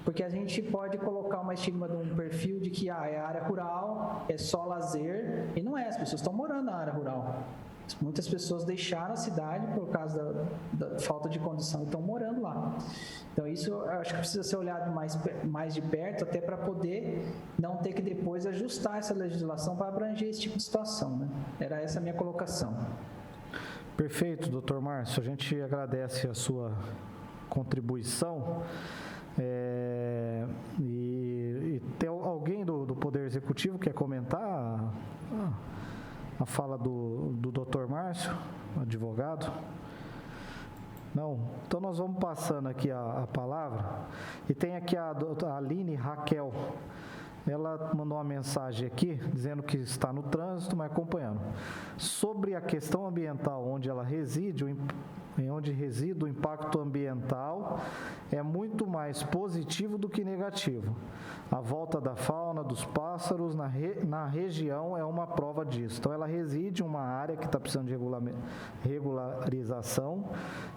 Porque a gente pode colocar uma estigma de um perfil de que é área rural, é só lazer, e não é, as pessoas estão morando na área rural. Muitas pessoas deixaram a cidade por causa da falta de condição e estão morando lá. Então, isso eu acho que precisa ser olhado mais de perto, até para poder não ter que depois ajustar essa legislação para abranger esse tipo de situação, né? Era essa a minha colocação.
Perfeito, doutor Márcio. A gente agradece a sua contribuição. E tem alguém do Poder Executivo que quer comentar a fala do Dr. Márcio, advogado? Não? Então nós vamos passando aqui a palavra. E tem aqui a Aline Raquel. Ela mandou uma mensagem aqui, dizendo que está no trânsito, mas acompanhando. Sobre a questão ambiental onde ela reside, onde reside o impacto ambiental é muito mais positivo do que negativo. A volta da fauna, dos pássaros na região é uma prova disso. Então, ela reside em uma área que está precisando de regularização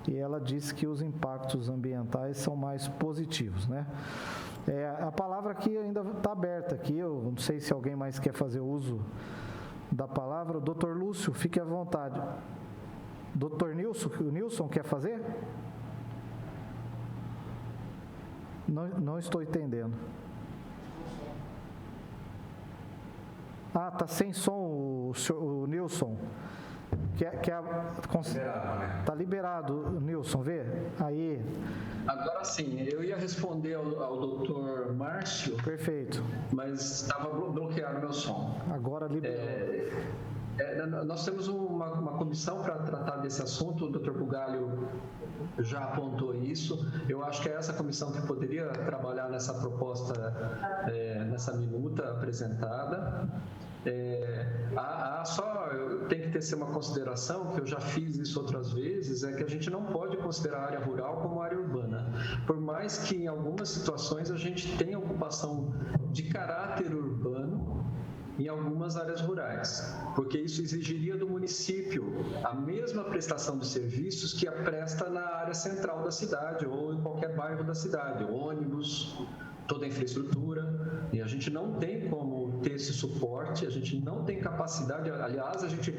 e ela disse que os impactos ambientais são mais positivos, né? A palavra aqui ainda está aberta aqui, eu não sei se alguém mais quer fazer uso da palavra. Doutor Lúcio, fique à vontade. Doutor Nilson quer fazer? Não estou entendendo. Tá sem som o Nilson. Está liberado, Nilson, vê? Aí.
Agora sim, eu ia responder ao doutor Márcio.
Perfeito.
Mas estava bloqueado meu som.
Agora liberou.
Nós temos uma comissão para tratar desse assunto, o Dr. Bugalho já apontou isso. Eu acho que é essa comissão que poderia trabalhar nessa proposta, nessa minuta apresentada. Tem que ter uma consideração, que eu já fiz isso outras vezes, é que a gente não pode considerar a área rural como área urbana. Por mais que em algumas situações a gente tenha ocupação de caráter urbano, em algumas áreas rurais, porque isso exigiria do município a mesma prestação de serviços que a presta na área central da cidade ou em qualquer bairro da cidade, ônibus, toda a infraestrutura, e a gente não tem como ter esse suporte, a gente não tem capacidade, aliás, a gente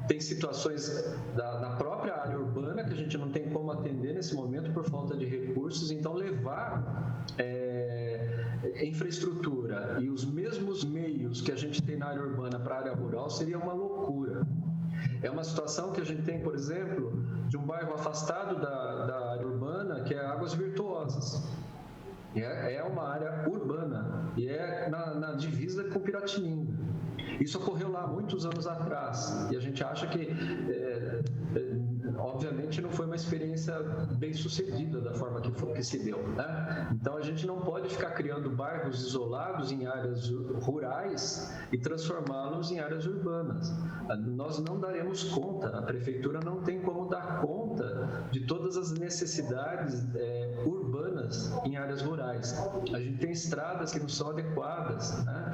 tem situações na própria área urbana que a gente não tem como atender nesse momento por falta de recursos, então levar infraestrutura e os mesmos meios que a gente tem na área urbana para a área rural seria uma loucura. É uma situação que a gente tem, por exemplo, de um bairro afastado da área urbana, que é Águas Virtuosas. É uma área urbana e é na divisa com Piratininga. Isso ocorreu lá muitos anos atrás e a gente acha que, obviamente, não foi uma experiência bem sucedida da forma que se deu, né? Então, a gente não pode ficar criando bairros isolados em áreas rurais e transformá-los em áreas urbanas. Nós não daremos conta, a prefeitura não tem como dar conta de todas as necessidades urbanas em áreas rurais. A gente tem estradas que não são adequadas, né?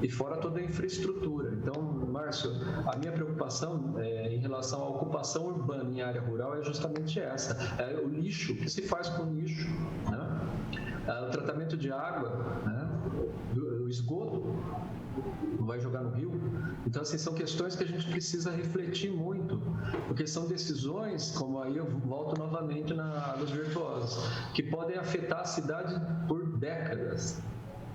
E fora toda a infraestrutura. Então, Márcio, a minha preocupação em relação à ocupação urbana em área rural é justamente essa. É o lixo, o que se faz com o lixo, né? O tratamento de água, né? O esgoto, vai jogar no rio. Então, assim, são questões que a gente precisa refletir muito, porque são decisões, como aí eu volto novamente na Águas Virtuosas, que podem afetar a cidade por décadas,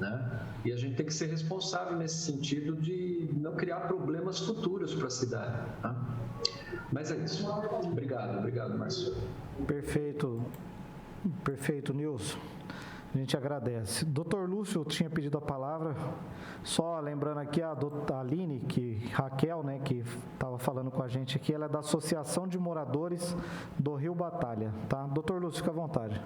né? E a gente tem que ser responsável nesse sentido de não criar problemas futuros para a cidade, tá? Mas é isso. Obrigado, Márcio.
Perfeito, Nilson. A gente agradece. Dr. Lúcio tinha pedido a palavra, só lembrando aqui a Aline, Raquel, né, que estava falando com a gente aqui, ela é da Associação de Moradores do Rio Batalha, tá? Dr. Lúcio, fica à vontade.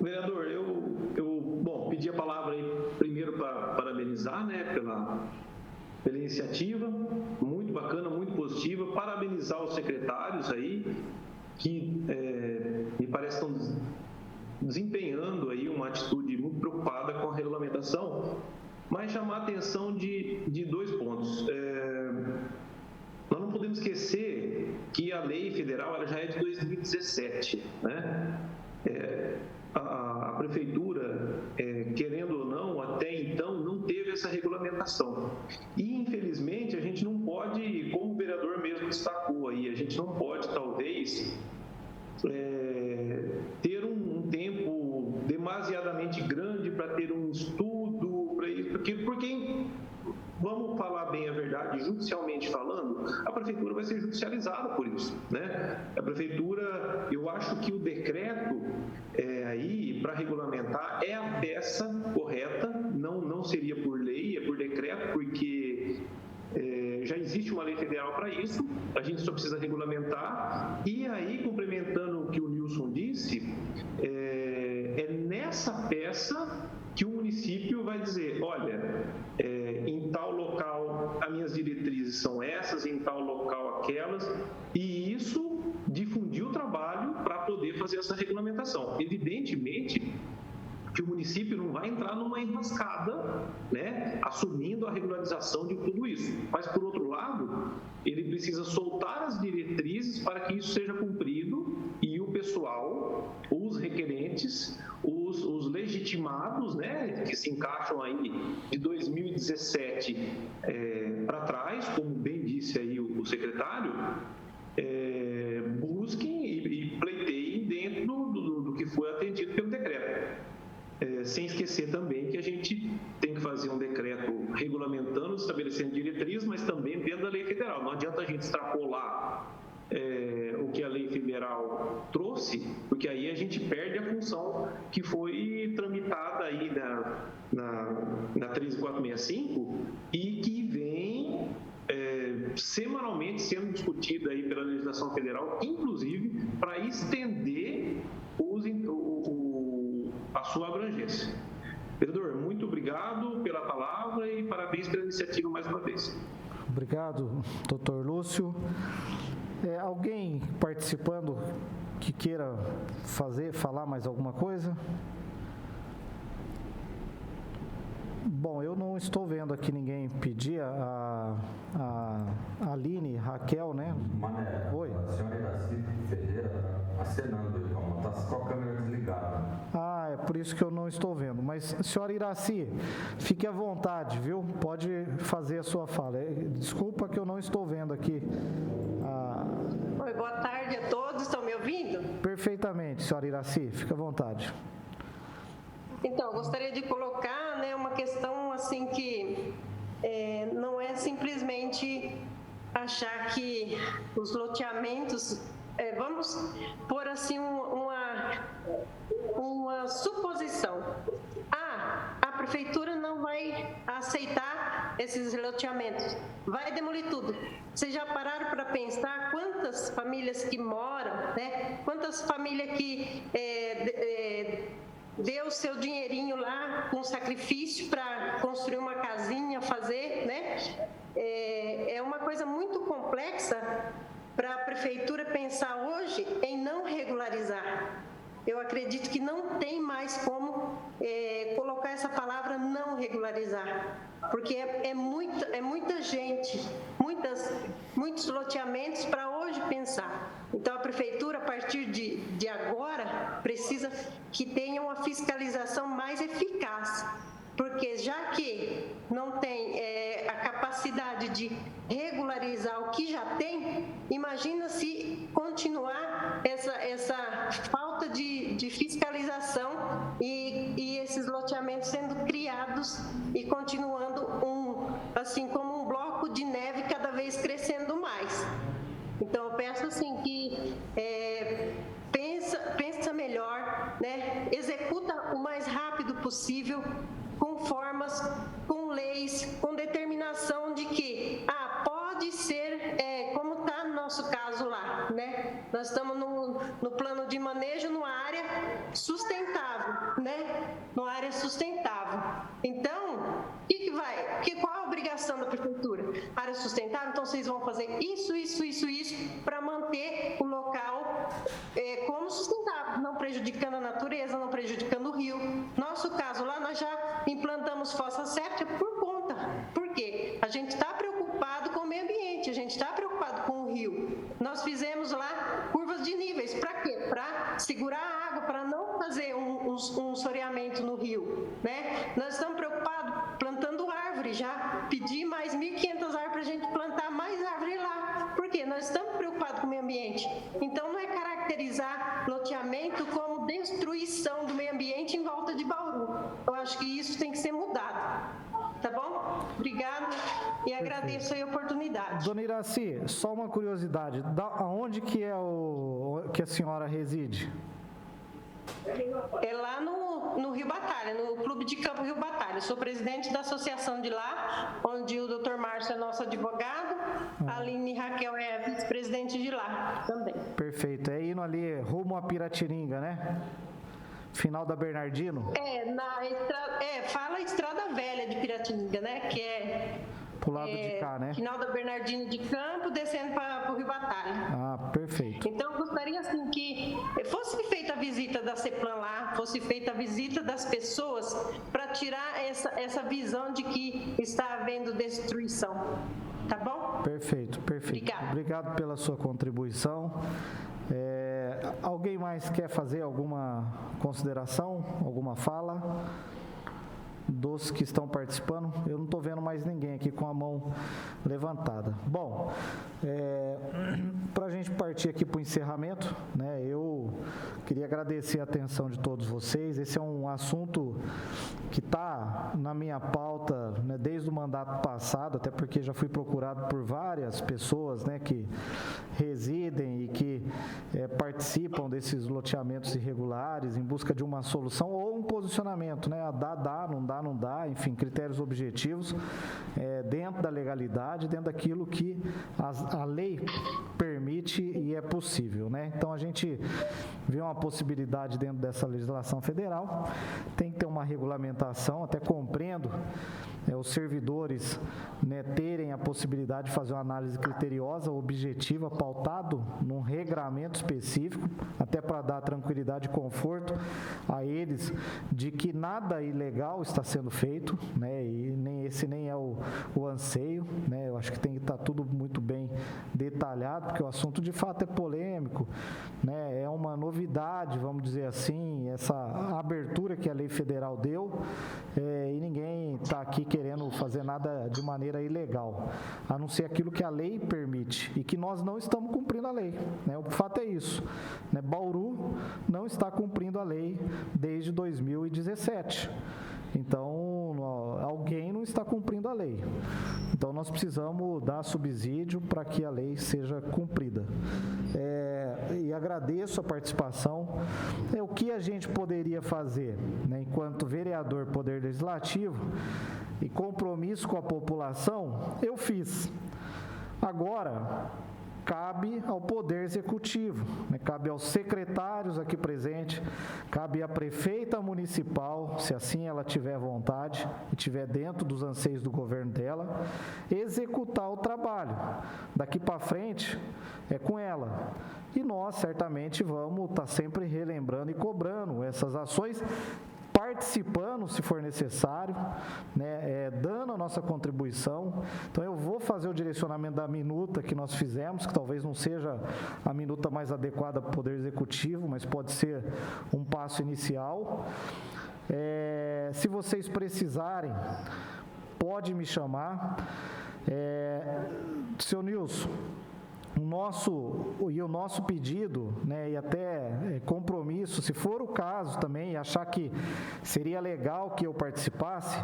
Vereador, eu pedi a palavra aí primeiro para parabenizar, né, pela iniciativa, muito bacana, muito positiva, parabenizar os secretários aí, que me parece que estão desempenhando aí uma atitude muito preocupada com a regulamentação, mas chamar a atenção de dois pontos. Nós não podemos esquecer que a lei federal ela já é de 2017, né? A prefeitura, querendo ou não, até então não teve essa regulamentação. E, infelizmente, a gente não pode, como o vereador mesmo destacou aí, a gente não pode, talvez, ter um tempo demasiadamente grande para ter um estudo para isso, porque vamos falar bem a verdade, judicialmente falando, a prefeitura vai ser judicializada por isso, né? A prefeitura, eu acho que o decreto aí para regulamentar é a peça correta, não seria por lei, é por decreto, porque já existe uma lei federal para isso, a gente só precisa regulamentar. E aí, complementando o que o Nilson disse, é nessa peça que o município vai dizer, olha, em tal local as minhas diretrizes são essas, em tal local aquelas, e isso difundir o trabalho para poder fazer essa regulamentação. Evidentemente que o município não vai entrar numa enrascada, né, assumindo a regularização de tudo isso. Mas, por outro lado, ele precisa soltar as diretrizes para que isso seja cumprido e o pessoal, os requerentes, os legitimados, né, que se encaixam aí de 2017 para trás, como bem disse aí o secretário, busquem e pleiteiem dentro do que foi atendido pelo decreto. Sem esquecer também que a gente tem que fazer um decreto regulamentando, estabelecendo diretrizes, mas também dentro da lei federal. Não adianta a gente extrapolar o que a lei federal trouxe, porque aí a gente perde a função que foi tramitada aí na 13465 e que vem semanalmente sendo discutida aí pela legislação federal, inclusive para estender a sua abrangência. Vereador, muito obrigado pela palavra e parabéns pela iniciativa mais uma vez.
Obrigado, doutor Lúcio. Alguém participando que queira falar mais alguma coisa? Bom, eu não estou vendo aqui ninguém pedir. A Aline, Raquel, né?
Mané,
Oi.
A senhora Iraci Ferreira acenando aí, está com a câmera desligada.
é por isso que eu não estou vendo. Mas, senhora Iraci, fique à vontade, viu? Pode fazer a sua fala. Desculpa que eu não estou vendo aqui.
Oi, boa tarde a todos, estão me ouvindo?
Perfeitamente, senhora Iraci, fique à vontade.
Então, eu gostaria de colocar, né, uma questão assim que não é simplesmente achar que os loteamentos, vamos pôr assim uma suposição. A prefeitura não vai aceitar esses loteamentos, vai demolir tudo. Vocês já pararam para pensar quantas famílias que moram, né? Quantas famílias que deu o seu dinheirinho lá com sacrifício para construir uma casinha, fazer, né? É uma coisa muito complexa para a prefeitura pensar hoje em não regularizar. Eu acredito que não tem mais como colocar essa palavra não regularizar, porque é muita gente, muitos loteamentos para hoje pensar. Então, a prefeitura, a partir de agora, precisa que tenha uma fiscalização mais eficaz, porque já que não tem a capacidade de regularizar o que já tem, imagina se continuar essa falta de fiscalização e esses loteamentos sendo criados e continuando assim como um bloco de neve cada vez crescendo mais. Então, eu peço assim que pensa melhor, né? Executa o mais rápido possível, com formas, com leis, com determinação de que pode ser, como está no nosso caso lá, né? Nós estamos no plano de manejo numa área sustentável, né? Numa área sustentável. Então, qual a obrigação da prefeitura? Área sustentável, então vocês vão fazer isso para manter o local como sustentável, não prejudicando a natureza, não prejudicando o rio. Nosso caso lá, nós já implantamos fossa séptica por conta. Por quê? A gente está preocupado com o meio ambiente, a gente está preocupado com o rio. Nós fizemos lá curvas de níveis. Para quê? Para segurar a água, para não fazer um soreamento no rio, né? Nós estamos preocupados plantando árvore, já pedi mais 1.500 árvores para a gente plantar mais árvore lá. Por quê? Nós estamos preocupados com o meio ambiente. Então, não é caracterizar loteamento como destruição do meio ambiente em volta de Bauru. Eu acho que isso tem que ser mudado. Tá bom? Obrigada e agradeço a oportunidade.
Dona Iraci, só uma curiosidade. Aonde que que a senhora reside?
É lá no Rio Batalha, no Clube de Campo Rio Batalha. Eu sou presidente da associação de lá, onde o Dr. Márcio é nosso advogado, a Aline Raquel é vice-presidente de lá também.
Perfeito. É indo ali rumo a Piratininga, né? Final da Bernardino?
Fala Estrada Velha de Piratininga, né? Que é
pro lado de cá, né?
Final da Bernardino de Campo, descendo para o Rio Batalha.
Perfeito.
Então, eu gostaria assim que fosse feita a visita da CEPLAN lá, fosse feita a visita das pessoas para tirar essa visão de que está havendo destruição. Tá bom?
Perfeito. Obrigado pela sua contribuição. Alguém mais quer fazer alguma consideração, alguma fala? Dos que estão participando, eu não estou vendo mais ninguém aqui com a mão levantada. Bom, para a gente partir aqui para o encerramento, né, eu queria agradecer a atenção de todos vocês. Esse é um assunto que está na minha pauta, né, desde o mandato passado, até porque já fui procurado por várias pessoas, né, que residem e que participam desses loteamentos irregulares em busca de uma solução ou um posicionamento, né, dá, não dá, enfim, critérios objetivos dentro da legalidade, dentro daquilo que a lei permite e é possível, né? Então, a gente vê uma possibilidade dentro dessa legislação federal, tem que ter uma regulamentação, até compreendo os servidores, né, terem a possibilidade de fazer uma análise criteriosa, objetiva, pautado num regramento específico, até para dar tranquilidade e conforto a eles de que nada ilegal está sendo feito, né, e nem é o anseio, né, eu acho que tem que estar tudo muito bem detalhado, porque eu assunto de fato é polêmico, né? É uma novidade, vamos dizer assim, essa abertura que a lei federal deu, e ninguém está aqui querendo fazer nada de maneira ilegal, a não ser aquilo que a lei permite e que nós não estamos cumprindo a lei, né? O fato é isso, né? Bauru não está cumprindo a lei desde 2017. Então, alguém não está cumprindo a lei. Então, nós precisamos dar subsídio para que a lei seja cumprida. E agradeço a participação. O que a gente poderia fazer, né, enquanto vereador, Poder Legislativo, e compromisso com a população, eu fiz. Agora, cabe ao Poder Executivo, né? Cabe aos secretários aqui presentes, cabe à prefeita municipal, se assim ela tiver vontade e tiver dentro dos anseios do governo dela, executar o trabalho. Daqui para frente é com ela. E nós certamente vamos estar sempre relembrando e cobrando essas ações, participando, se for necessário, né, dando a nossa contribuição. Então, eu vou fazer o direcionamento da minuta que nós fizemos, que talvez não seja a minuta mais adequada para o Poder Executivo, mas pode ser um passo inicial. Se vocês precisarem, pode me chamar. Seu Nilson, o nosso pedido, né, e até compromisso, se for o caso também, achar que seria legal que eu participasse,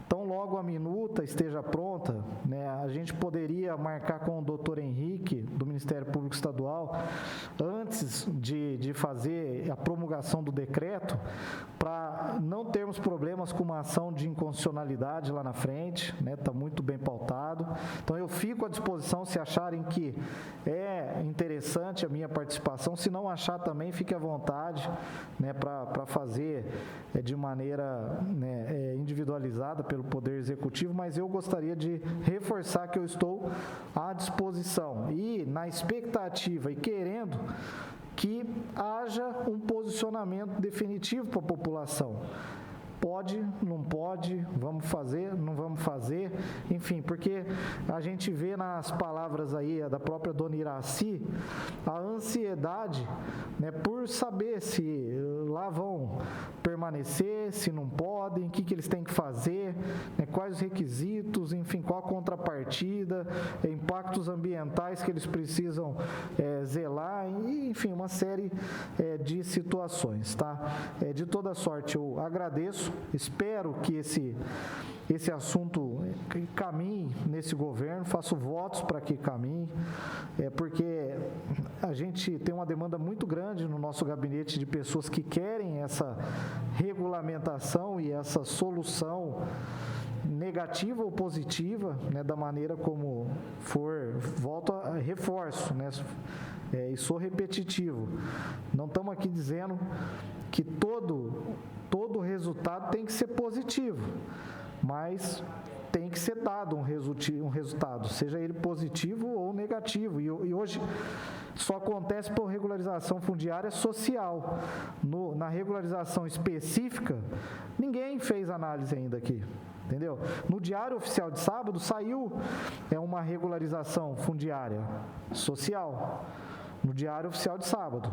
então logo a minuta esteja pronta, né, a gente poderia marcar com o doutor Henrique, do Ministério Público Estadual, antes de fazer a promulgação do decreto, para não termos problemas com uma ação de inconstitucionalidade lá na frente, né, está muito bem pautado. Então eu fico à disposição se acharem que é interessante a minha participação, se não achar também, fique à vontade, né, para fazer de maneira, né, individualizada pelo Poder Executivo, mas eu gostaria de reforçar que eu estou à disposição e na expectativa e querendo que haja um posicionamento definitivo para a população. Pode, não pode, vamos fazer, não vamos fazer, enfim, porque a gente vê nas palavras aí da própria dona Iraci a ansiedade, né, por saber se lá vão permanecer, se não podem, o que eles têm que fazer, né, quais os requisitos, enfim, qual a contrapartida, impactos ambientais que eles precisam zelar, e, enfim, uma série de situações, tá? De toda sorte, eu agradeço. Espero que esse assunto caminhe nesse governo, faço votos para que caminhe, porque a gente tem uma demanda muito grande no nosso gabinete de pessoas que querem essa regulamentação e essa solução negativa ou positiva, né, da maneira como for, reforço, né, e sou repetitivo. Não estamos aqui dizendo que todo resultado tem que ser positivo, mas tem que ser dado um resultado, seja ele positivo ou negativo. E hoje só acontece por regularização fundiária social. Na regularização específica, ninguém fez análise ainda aqui. Entendeu? No Diário Oficial de sábado saiu uma regularização fundiária social. No Diário Oficial de sábado.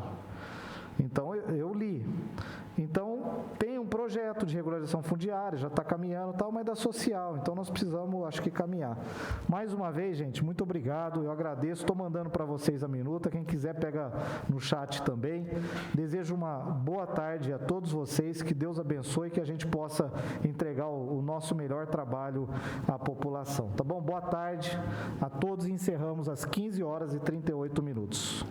Então, eu li. Então, tem um projeto de regularização fundiária, já está caminhando e tal, mas da social. Então, nós precisamos, acho que, caminhar. Mais uma vez, gente, muito obrigado. Eu agradeço. Estou mandando para vocês a minuta. Quem quiser, pega no chat também. Desejo uma boa tarde a todos vocês. Que Deus abençoe e que a gente possa entregar o nosso melhor trabalho à população. Tá bom? Boa tarde a todos. Encerramos às 15h38.